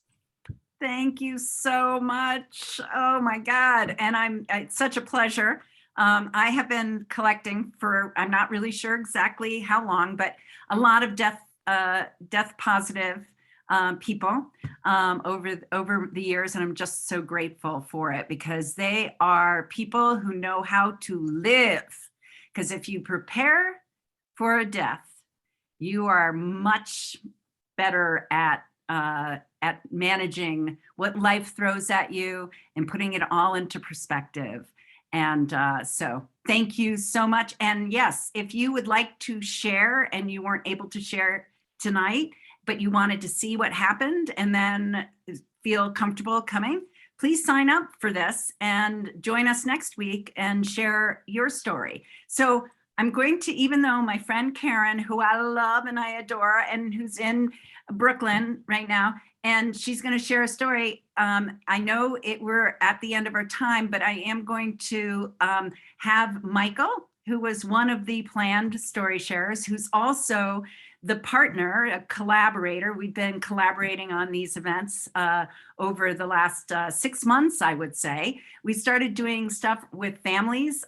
Thank you so much. Oh my God. And it's such a pleasure. I have been collecting for, I'm not really sure exactly how long, but a lot of death positive people over the years, and I'm just so grateful for it because they are people who know how to live. Because if you prepare for a death, you are much better at managing what life throws at you and putting it all into perspective. And so thank you so much. And yes, if you would like to share and you weren't able to share tonight, but you wanted to see what happened and then feel comfortable coming, please sign up for this and join us next week and share your story. So I'm going to, even though my friend Karen, who I love and I adore, and who's in Brooklyn right now, and she's going to share a story. I know we're at the end of our time, but I am going to have Michael, who was one of the planned story sharers, who's also the partner, a collaborator. We've been collaborating on these events over the last 6 months, I would say. We started doing stuff with families,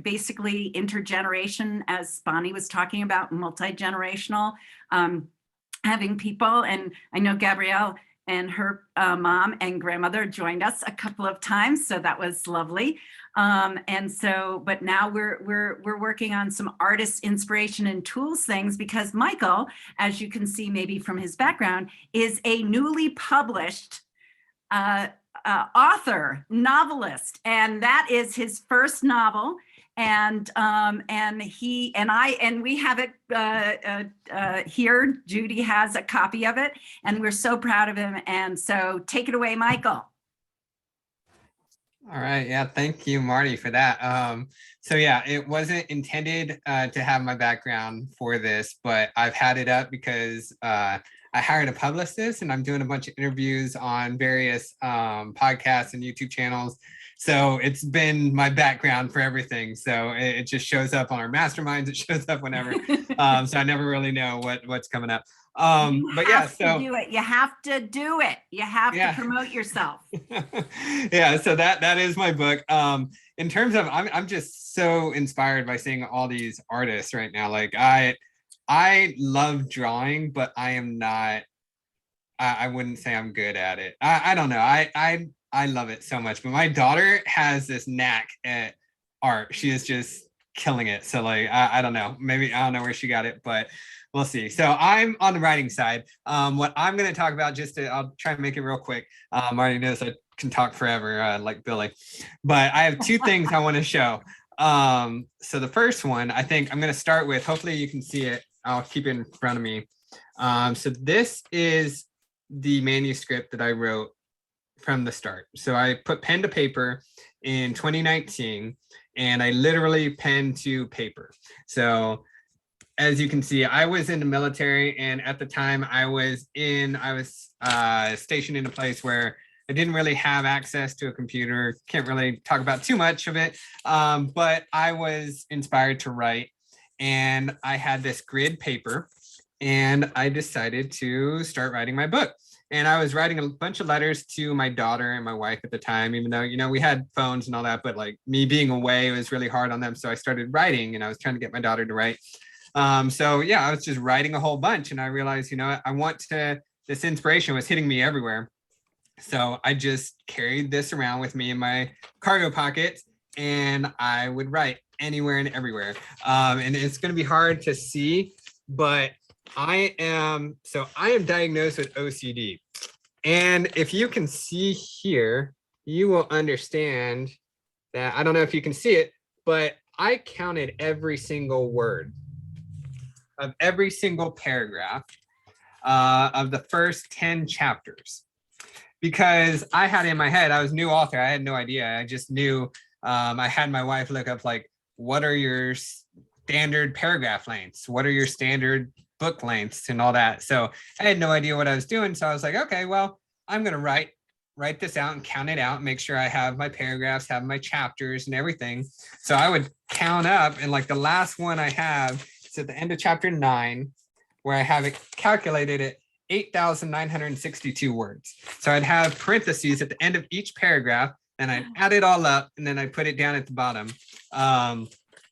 basically intergeneration, as Bonnie was talking about, multi-generational, having people. And I know Gabrielle and her mom and grandmother joined us a couple of times, so that was lovely. And so, but now we're working on some artist inspiration and tools things, because Michael, as you can see maybe from his background, is a newly published author, novelist, and that is his first novel. And he and we have it here. Judy has a copy of it, and we're so proud of him. And so, take it away, Michael.
All right. Yeah. Thank you, Marty, for that. So yeah, it wasn't intended to have my background for this, but I've had it up because I hired a publicist and I'm doing a bunch of interviews on various podcasts and YouTube channels. So it's been my background for everything. So it just shows up on our masterminds. It shows up whenever. So I never really know what's coming up. But yeah, so
do it. You have to do it. You have to promote yourself.
Yeah, so that is my book. In terms of, I'm just so inspired by seeing all these artists right now. Like I love drawing, but I am not. I wouldn't say I'm good at it. I don't know. I love it so much. But my daughter has this knack at art. She is just killing it. So like I don't know. Maybe I don't know where she got it, but we'll see. So I'm on the writing side. What I'm going to talk about, I'll try and make it real quick. Marty knows I can talk forever, like Billy. But I have two things I want to show. So the first one, I think I'm going to start with, hopefully you can see it. I'll keep it in front of me. So this is the manuscript that I wrote from the start. So I put pen to paper in 2019, and I literally pen to paper. So as you can see, I was in the military, and at the time I was stationed in a place where I didn't really have access to a computer. Can't really talk about too much of it, but I was inspired to write, and I had this grid paper, and I decided to start writing my book. And I was writing a bunch of letters to my daughter and my wife at the time, even though, you know, we had phones and all that, but like me being away, it was really hard on them. So I started writing, and I was trying to get my daughter to write. So yeah, I was just writing a whole bunch, and I realized, you know, this inspiration was hitting me everywhere. So I just carried this around with me in my cargo pocket, and I would write anywhere and everywhere. And it's going to be hard to see, but I am diagnosed with OCD. And if you can see here, you will understand that, I don't know if you can see it, but I counted every single word of every single paragraph of the first 10 chapters, because I had in my head, I was a new author. I had no idea. I just knew, I had my wife look up, like, what are your standard paragraph lengths? What are your standard book lengths and all that? So I had no idea what I was doing. So I was like, okay, well, I'm going to write this out and count it out, make sure I have my paragraphs, have my chapters and everything. So I would count up, and like the last one I have, it's at the end of chapter 9, where I have it calculated at 8,962 words. So I'd have parentheses at the end of each paragraph, and I'd add it all up, and then I put it down at the bottom. And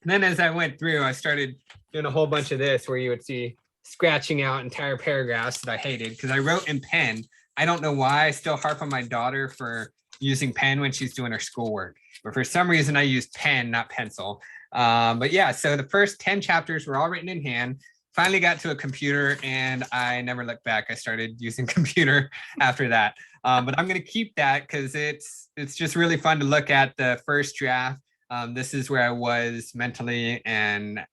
then as I went through, I started doing a whole bunch of this, where you would see scratching out entire paragraphs that I hated because I wrote in pen. I don't know why. I still harp on my daughter for using pen when she's doing her schoolwork, but for some reason I used pen, not pencil. But yeah, so the first 10 chapters were all written in hand. finally got to a computer and I never looked back. I started using computer after that. But I'm going to keep that because it's just really fun to look at the first draft. This is where I was mentally, and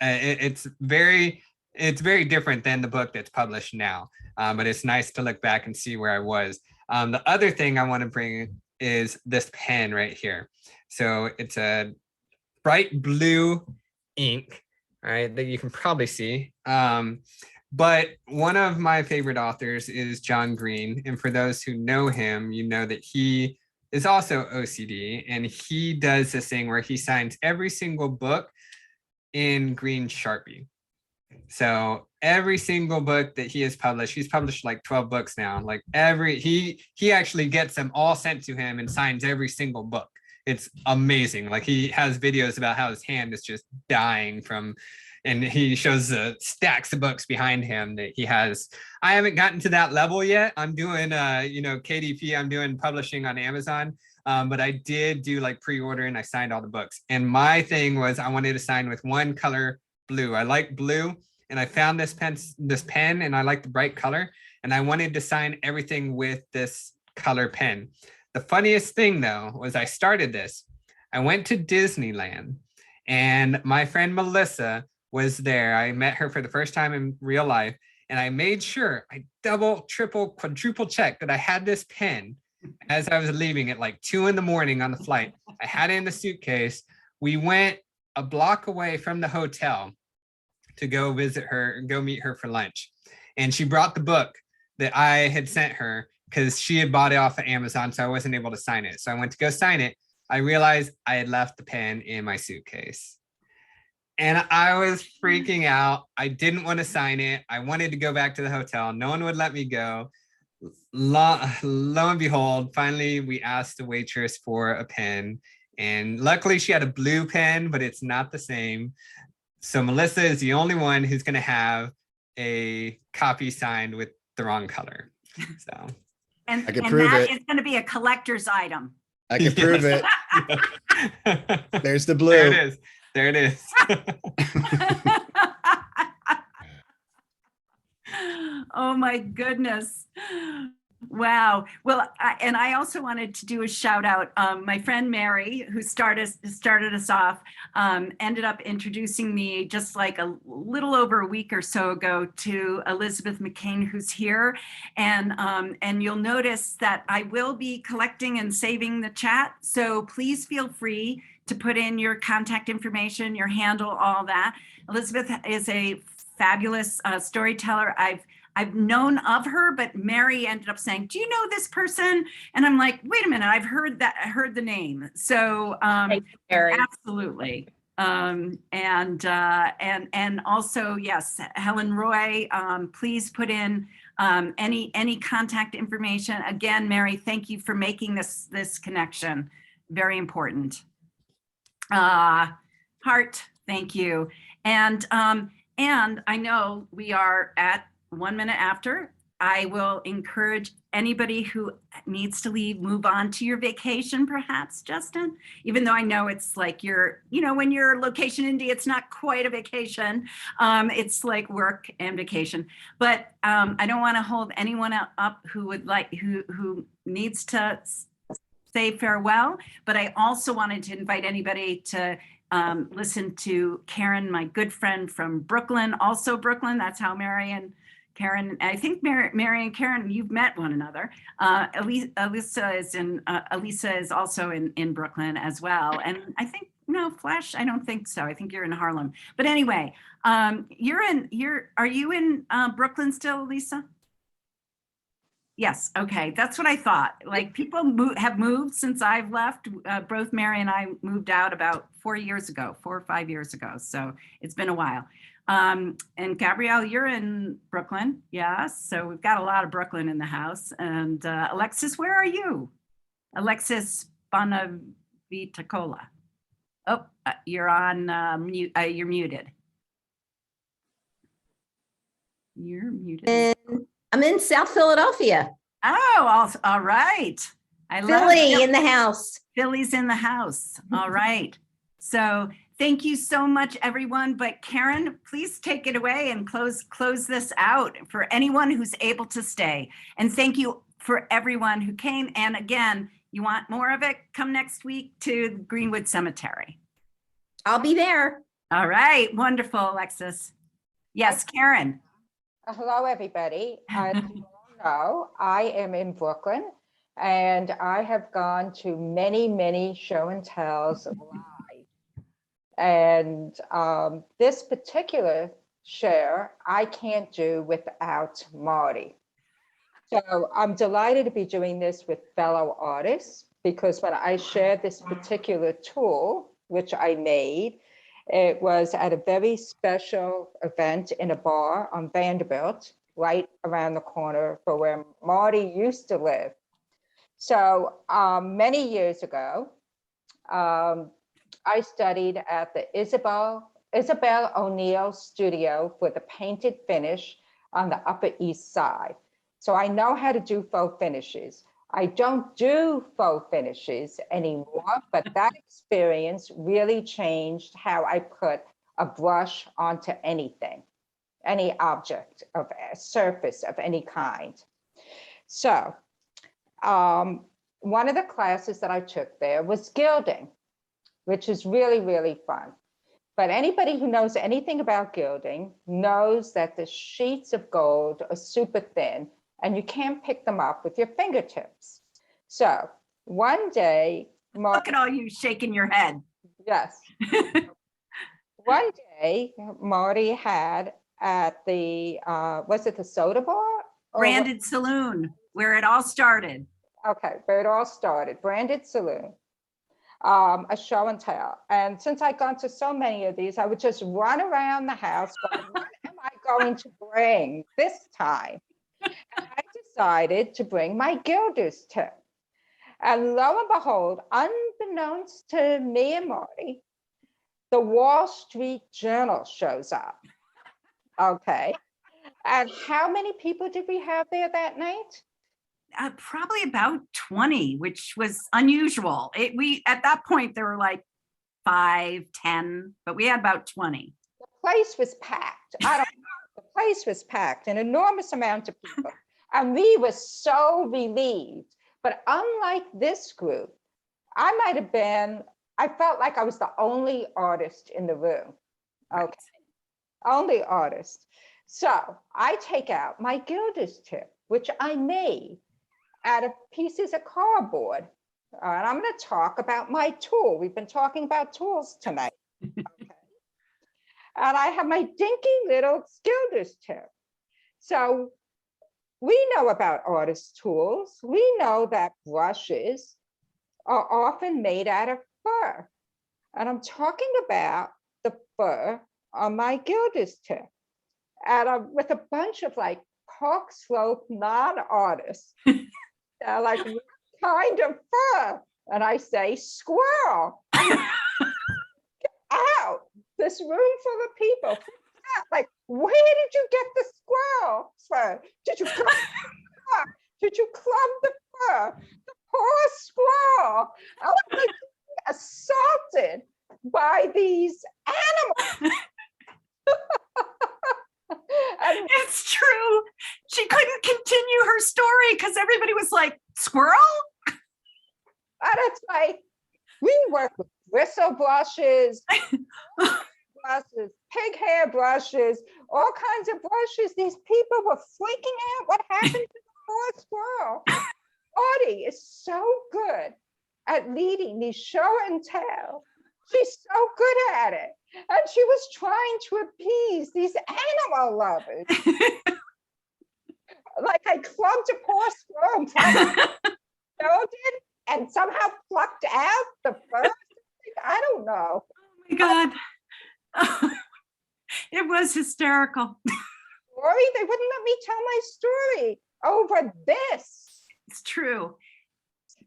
it's very different than the book that's published now. But it's nice to look back and see where I was. The other thing I want to bring is this pen right here. So it's a bright blue ink, right, that you can probably see. But one of my favorite authors is John Green. And for those who know him, you know that he is also OCD, and he does this thing where he signs every single book in green Sharpie. So every single book that he has published, he's published like 12 books now. Like he actually gets them all sent to him and signs every single book. It's amazing. Like he has videos about how his hand is just dying from, and he shows the stacks of books behind him that he has. I haven't gotten to that level yet. I'm doing, KDP, I'm doing publishing on Amazon. But I did do like pre-order and I signed all the books. And my thing was I wanted to sign with one color blue. I like blue, and I found this pen and I like the bright color, and I wanted to sign everything with this color pen. The funniest thing though was I started this. I went to Disneyland and my friend Melissa was there. I met her for the first time in real life, and I made sure I double, triple, quadruple checked that I had this pen as I was leaving at like 2 a.m. on the flight. I had it in the suitcase. We went a block away from the hotel to go visit her and go meet her for lunch. And she brought the book that I had sent her because she had bought it off of Amazon, so I wasn't able to sign it. So I went to go sign it. I realized I had left the pen in my suitcase. And I was freaking out. I didn't want to sign it. I wanted to go back to the hotel. No one would let me go. Lo and behold, finally we asked the waitress for a pen, and luckily she had a blue pen, but it's not the same. So Melissa is the only one who's going to have a copy signed with the wrong color. So
And,
I can
and
prove
that
it.
is going to be a collector's item.
I can prove it. There's the blue.
There it is. There it is.
Oh my goodness. Wow. Well, I also wanted to do a shout out. My friend Mary, who started us off, ended up introducing me just like a little over a week or so ago to Elizabeth McCain, who's here. And you'll notice that I will be collecting and saving the chat. So please feel free to put in your contact information, your handle, all that. Elizabeth is a fabulous storyteller. I've known of her, but Mary ended up saying, "Do you know this person?" And I'm like, "Wait a minute, I've heard the name." So absolutely. And also, yes, Helen Roy, please put in any contact information. Again, Mary, thank you for making this connection. Very important. Heart, thank you. And I know we are at 1 minute after. I will encourage anybody who needs to leave, move on to your vacation, perhaps, Justin, even though I know it's like when you're location indie, it's not quite a vacation. It's like work and vacation, but I don't want to hold anyone up who would like, who needs to say farewell, but I also wanted to invite anybody to listen to Karen, my good friend from Brooklyn, also Brooklyn. That's how Mary and Karen, I think Mary and Karen, you've met one another. Elisa is also in Brooklyn as well. And I think, no, Flash, I don't think so. I think you're in Harlem. But anyway, are you in Brooklyn still, Lisa? Yes, okay, that's what I thought. Like people have moved since I've left. Both Mary and I moved out about 4 or 5 years ago. So it's been a while. And Gabrielle, you're in Brooklyn. Yes, so we've got a lot of Brooklyn in the house. And Alexis, where are you? Alexis Bonavitacola. Oh, you're on mute. You're muted. You're muted.
I'm in South Philadelphia.
Oh, all right. I love
Philly in the house.
Philly's in the house. All right. So Thank you so much, everyone. But Karen, please take it away and close this out for anyone who's able to stay. And thank you for everyone who came. And again, you want more of it, come next week to Greenwood Cemetery.
I'll be there.
All right, wonderful, Alexis. Yes, Karen.
Hello, everybody. As you all know, I am in Brooklyn, and I have gone to many, many show and tells live. And this particular share, I can't do without Marty. So I'm delighted to be doing this with fellow artists, because when I shared this particular tool, which I made, it was at a very special event in a bar on Vanderbilt, right around the corner from where Marty used to live. So many years ago, I studied at the Isabel O'Neill studio for the painted finish on the Upper East Side. So I know how to do faux finishes. I don't do faux finishes anymore, but that experience really changed how I put a brush onto anything, any object of a surface of any kind. So one of the classes that I took there was gilding, which is really, really fun. But anybody who knows anything about gilding knows that the sheets of gold are super thin and you can't pick them up with your fingertips. So one day,
Look at all you shaking your head.
Yes. One day, Marty had at the, was it the soda bar?
Branded Saloon, where it all started.
Okay, where it all started, Branded Saloon, a show and tell. And since I'd gone to so many of these, I would just run around the house going, what am I going to bring this time? And I decided to bring my gilder's tip. And lo and behold, unbeknownst to me and Marty, the Wall Street Journal shows up. Okay. And how many people did we have there that night?
Probably about 20, which was unusual. We at that point, there were like 5, 10, but we had about 20.
The place was packed. I don't know. The place was packed, an enormous amount of people. And we were so relieved. But unlike this group, I might have been, I felt like I was the only artist in the room. Okay. Only artist. So I take out my gilder's tip, which I made out of pieces of cardboard. And I'm going to talk about my tool. We've been talking about tools tonight. Okay. And I have my dinky little gilder's tip. So we know about artist tools. We know that brushes are often made out of fur. And I'm talking about the fur on my gilder's tip. And with a bunch of like Park Slope non-artists, like, what kind of fur? And I say, squirrel. Get out. This room full of people. Like, where did you get the squirrel fur? Did you club the fur? Did you club the fur? The poor squirrel. I was like assaulted by these animals.
And it's true. She couldn't continue her story because everybody was like, squirrel?
And it's like, we work with bristle brushes, brushes, pig hair brushes, all kinds of brushes. These people were freaking out. What happened to the poor squirrel? Audie is so good at leading these show and tell. She's so good at it. And she was trying to appease these animal lovers. Like I clubbed a poor squirrel and probably killed it and somehow plucked out the fur. I don't know.
Oh my God. It was hysterical.
Story? They wouldn't let me tell my story over this.
It's true.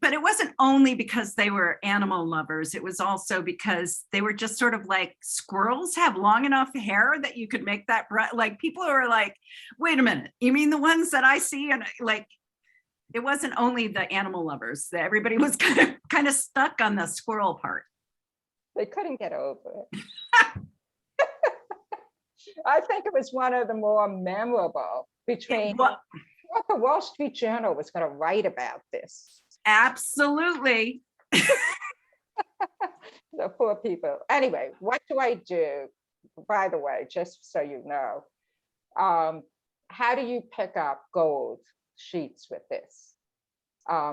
But it wasn't only because they were animal lovers. It was also because they were just sort of like, squirrels have long enough hair that you could make that bright. Like people were like, wait a minute, you mean the ones that I see? And like, it wasn't only the animal lovers. Everybody was kind of stuck on the squirrel part.
They couldn't get over it. I think it was one of the more memorable between. The Wall Street Journal was going to write about this.
Absolutely.
The poor people. Anyway, what do I do? By the way, just so you know, how do you pick up gold sheets with this?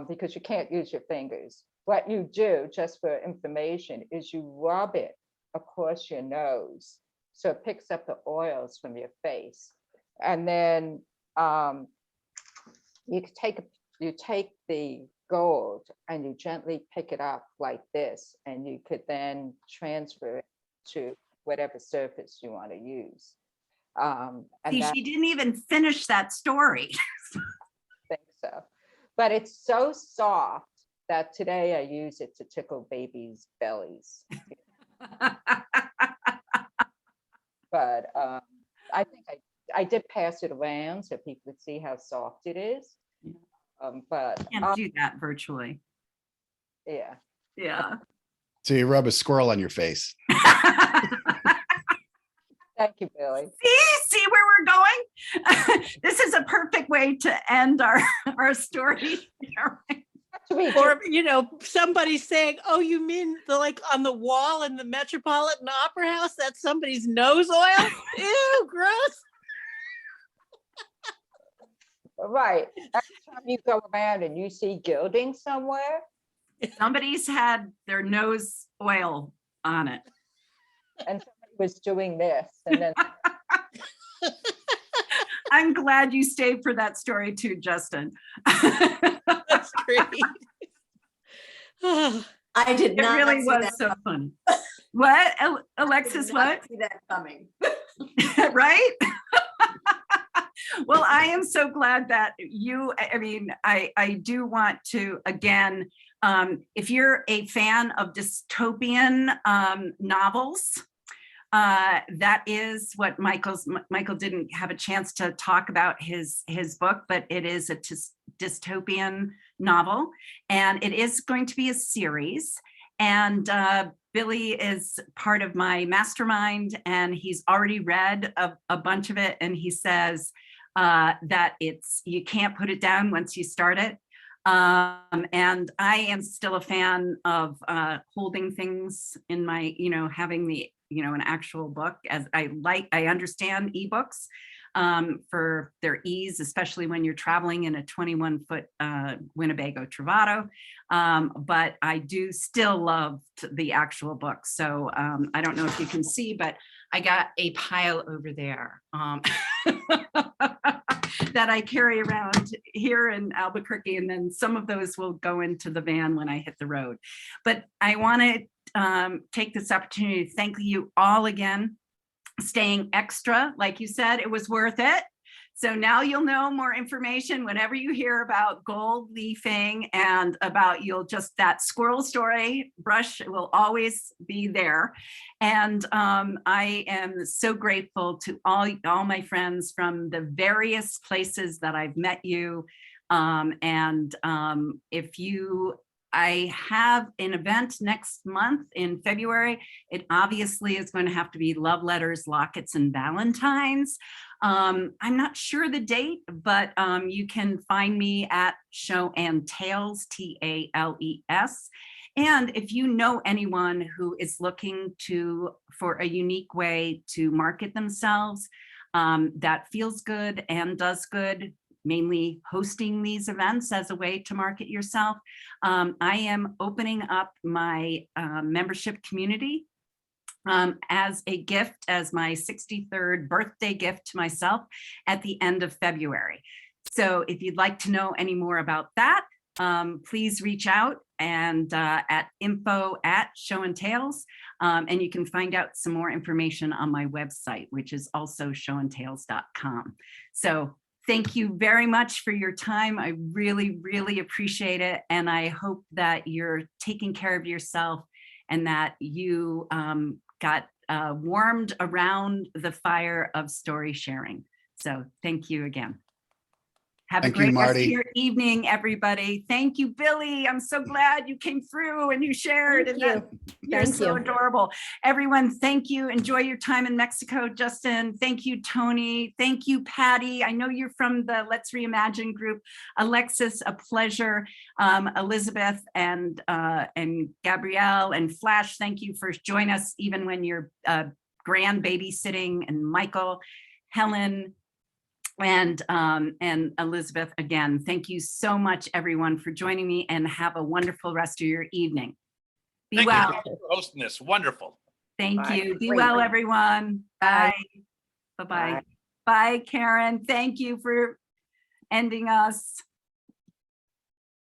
Because you can't use your fingers. What you do, just for information, is you rub it across your nose, so it picks up the oils from your face, and then you take the gold and you gently pick it up like this, and you could then transfer it to whatever surface you want to use.
See, she didn't even finish that story.
I think so, but it's so soft that today I use it to tickle babies' bellies. But I think I did pass it around so people could see how soft it is. But
can't do that virtually.
Yeah.
Yeah.
So you rub a squirrel on your face.
Thank you, Billy.
See where we're going? This is a perfect way to end our story.
Or, you know, somebody saying, oh, you mean like on the wall in the Metropolitan Opera House, that's somebody's nose oil? Ew, gross.
Right. Every time you go around and you see gilding somewhere,
somebody's had their nose oil on it.
And somebody was doing this. And then
I'm glad you stayed for that story too, Justin.
That's great.
I did
It
not
really
see
was
that
so funny. What, Alexis, what?
see that coming.
Right? Well, I am so glad that I do want to, again, if you're a fan of dystopian novels, that is what Michael didn't have a chance to talk about his book, but it is a dystopian novel, and it is going to be a series. And Billy is part of my mastermind, and he's already read a bunch of it, and he says that you can't put it down once you start it. And I am still a fan of holding things in my, having the, an actual book, as I understand ebooks for their ease, especially when you're traveling in a 21-foot Winnebago Travato. But I do still love the actual book. So I don't know if you can see, but I got a pile over there that I carry around here in Albuquerque, and then some of those will go into the van when I hit the road. But I want to take this opportunity to thank you all again, staying extra. Like you said, it was worth it. So now you'll know more information whenever you hear about gold leafing and about that squirrel story. Brush will always be there. And I am so grateful to all my friends from the various places that I've met you. I have an event next month in February. It obviously is going to have to be love letters, lockets, and Valentines. I'm not sure the date, but you can find me at Show and Tales, TALES. And if you know anyone who is looking for a unique way to market themselves that feels good and does good, mainly hosting these events as a way to market yourself, I am opening up my membership community as a gift, as my 63rd birthday gift to myself at the end of February. So if you'd like to know any more about that, please reach out and at info@Show and Tales, and you can find out some more information on my website, which is also showandtales.com. So thank you very much for your time. I really, really appreciate it. And I hope that you're taking care of yourself and that you got warmed around the fire of story sharing. So thank you again. Have
Thank
a
you,
great rest of
Marty.
your evening, everybody. Thank you, Billy. I'm so glad you came through and you shared.
Thank
and that-
you.
You're
Thank
so
you.
adorable. Everyone, thank you. Enjoy your time in Mexico. Justin, thank you, Tony. Thank you, Patty. I know you're from the Let's Reimagine group. Alexis, a pleasure. Elizabeth and Gabrielle and Flash, thank you for joining us even when you're grand babysitting. And Michael, Helen, and Elizabeth, again, thank you so much, everyone, for joining me, and have a wonderful rest of your evening. Be
Thank
well.
you for hosting this. Wonderful.
Thank
Bye.
you. Be
Great.
well, everyone. Bye. Bye-bye.
Bye.
Bye, Karen. Thank you for ending us.